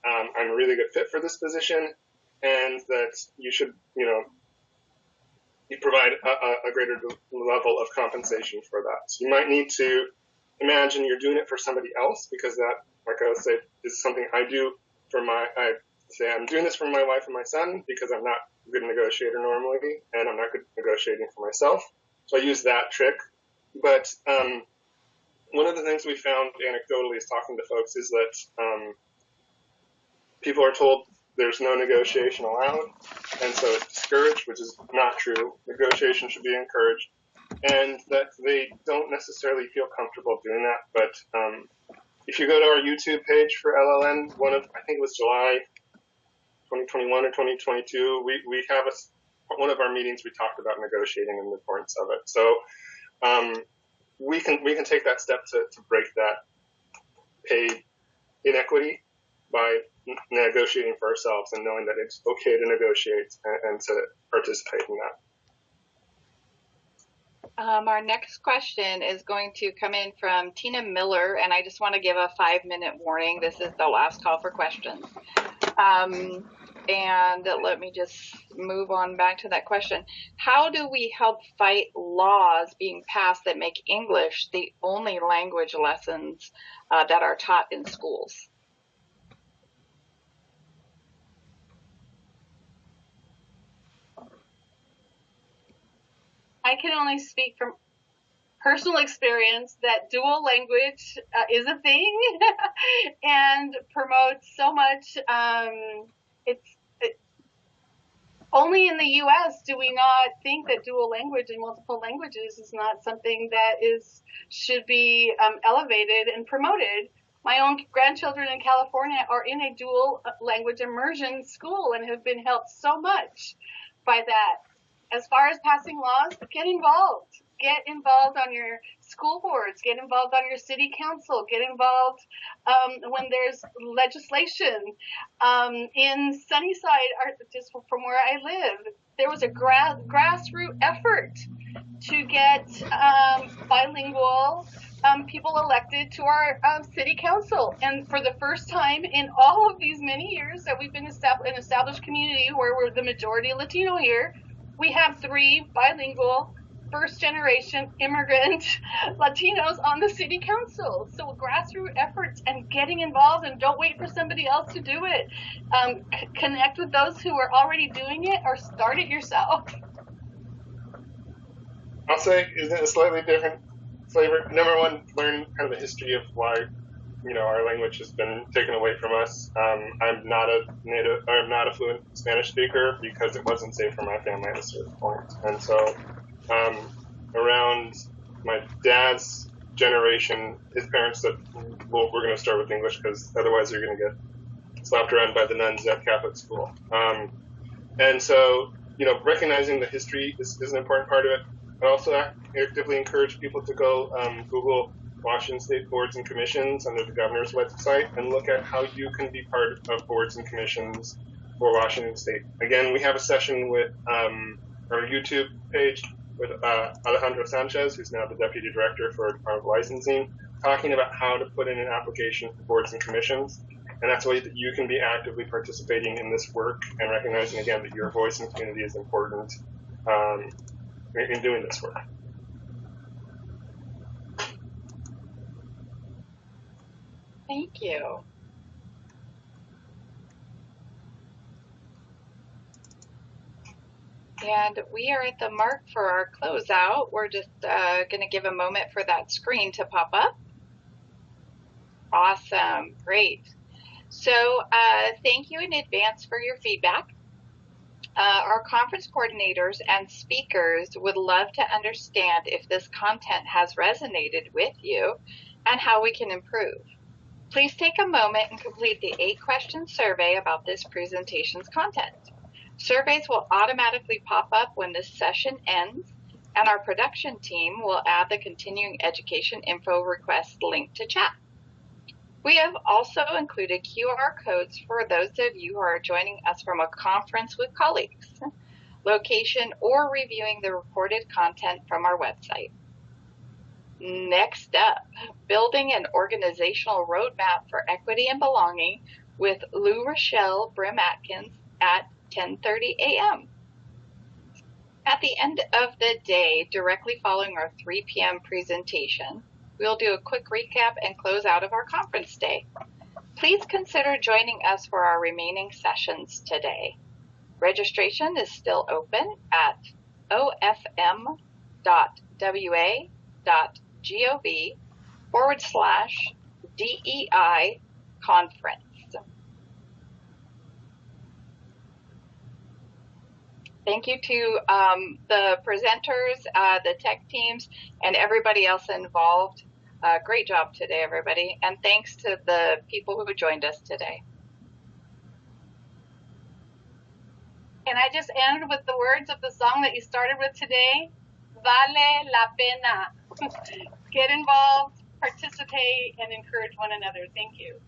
I'm a really good fit for this position, and that you should, you provide a greater level of compensation for that. So you might need to imagine you're doing it for somebody else, because that, like I would say, is something I do for I say I'm doing this for my wife and my son because I'm not a good negotiator normally, and I'm not good negotiating for myself. So I use that trick. But one of the things we found anecdotally is talking to folks is that people are told there's no negotiation allowed, and so it's discouraged, which is not true. Negotiation should be encouraged, and that they don't necessarily feel comfortable doing that. But if you go to our YouTube page for LLN, I think it was July 2021 or 2022, we have one of our meetings, we talked about negotiating and the importance of it. So we can take that step to break that pay inequity by negotiating for ourselves and knowing that it's okay to negotiate and to participate in that. Our next question is going to come in from Tina Miller, and I just want to give a 5-minute warning. This is the last call for questions. And let me just move on back to that question. How do we help fight laws being passed that make English the only language lessons that are taught in schools? I can only speak from personal experience that dual language is a thing and promotes so much. Only in the U.S. do we not think that dual language and multiple languages is not something that should be elevated and promoted. My own grandchildren in California are in a dual language immersion school and have been helped so much by that. As far as passing laws, get involved. Get involved on your school boards. Get involved on your city council. Get involved when there's legislation. In Sunnyside, just from where I live, there was a grassroots effort to get bilingual people elected to our city council. And for the first time in all of these many years that we've been an established community where we're the majority Latino here, we have 3 bilingual first-generation immigrant Latinos on the city council. So grassroots efforts and getting involved, and don't wait for somebody else to do it. Connect with those who are already doing it, or start it yourself. I'll say, is it a slightly different flavor? Number one, learn kind of the history of why our language has been taken away from us. I'm not a fluent Spanish speaker because it wasn't safe for my family at a certain point. And so around my dad's generation, his parents said, well, we're going to start with English because otherwise you're going to get slapped around by the nuns at Catholic school. And so, recognizing the history is an important part of it. I also actively encourage people to go Google Washington State Boards and Commissions under the governor's website and look at how you can be part of boards and commissions for Washington State. Again, we have a session with our YouTube page with Alejandro Sanchez, who's now the Deputy Director for Department of Licensing, talking about how to put in an application for boards and commissions. And that's a way that you can be actively participating in this work and recognizing, again, that your voice in the community is important in doing this work. Thank you. And we are at the mark for our closeout. We're just going to give a moment for that screen to pop up. Awesome. Great. So thank you in advance for your feedback. Our conference coordinators and speakers would love to understand if this content has resonated with you and how we can improve. Please take a moment and complete the 8-question survey about this presentation's content. Surveys will automatically pop up when this session ends, and our production team will add the continuing education info request link to chat. We have also included QR codes for those of you who are joining us from a conference with colleagues, location, or reviewing the recorded content from our website. Next up, building an organizational roadmap for equity and belonging with Lou Rochelle Brim-Atkins at 10:30 a.m. At the end of the day, directly following our 3 p.m. presentation, we'll do a quick recap and close out of our conference day. Please consider joining us for our remaining sessions today. Registration is still open at ofm.wa.gov/DEI conference. Thank you to the presenters, the tech teams, and everybody else involved. Great job today, everybody. And thanks to the people who joined us today. And I just ended with the words of the song that you started with today. Vale la pena. Get involved, participate, and encourage one another. Thank you.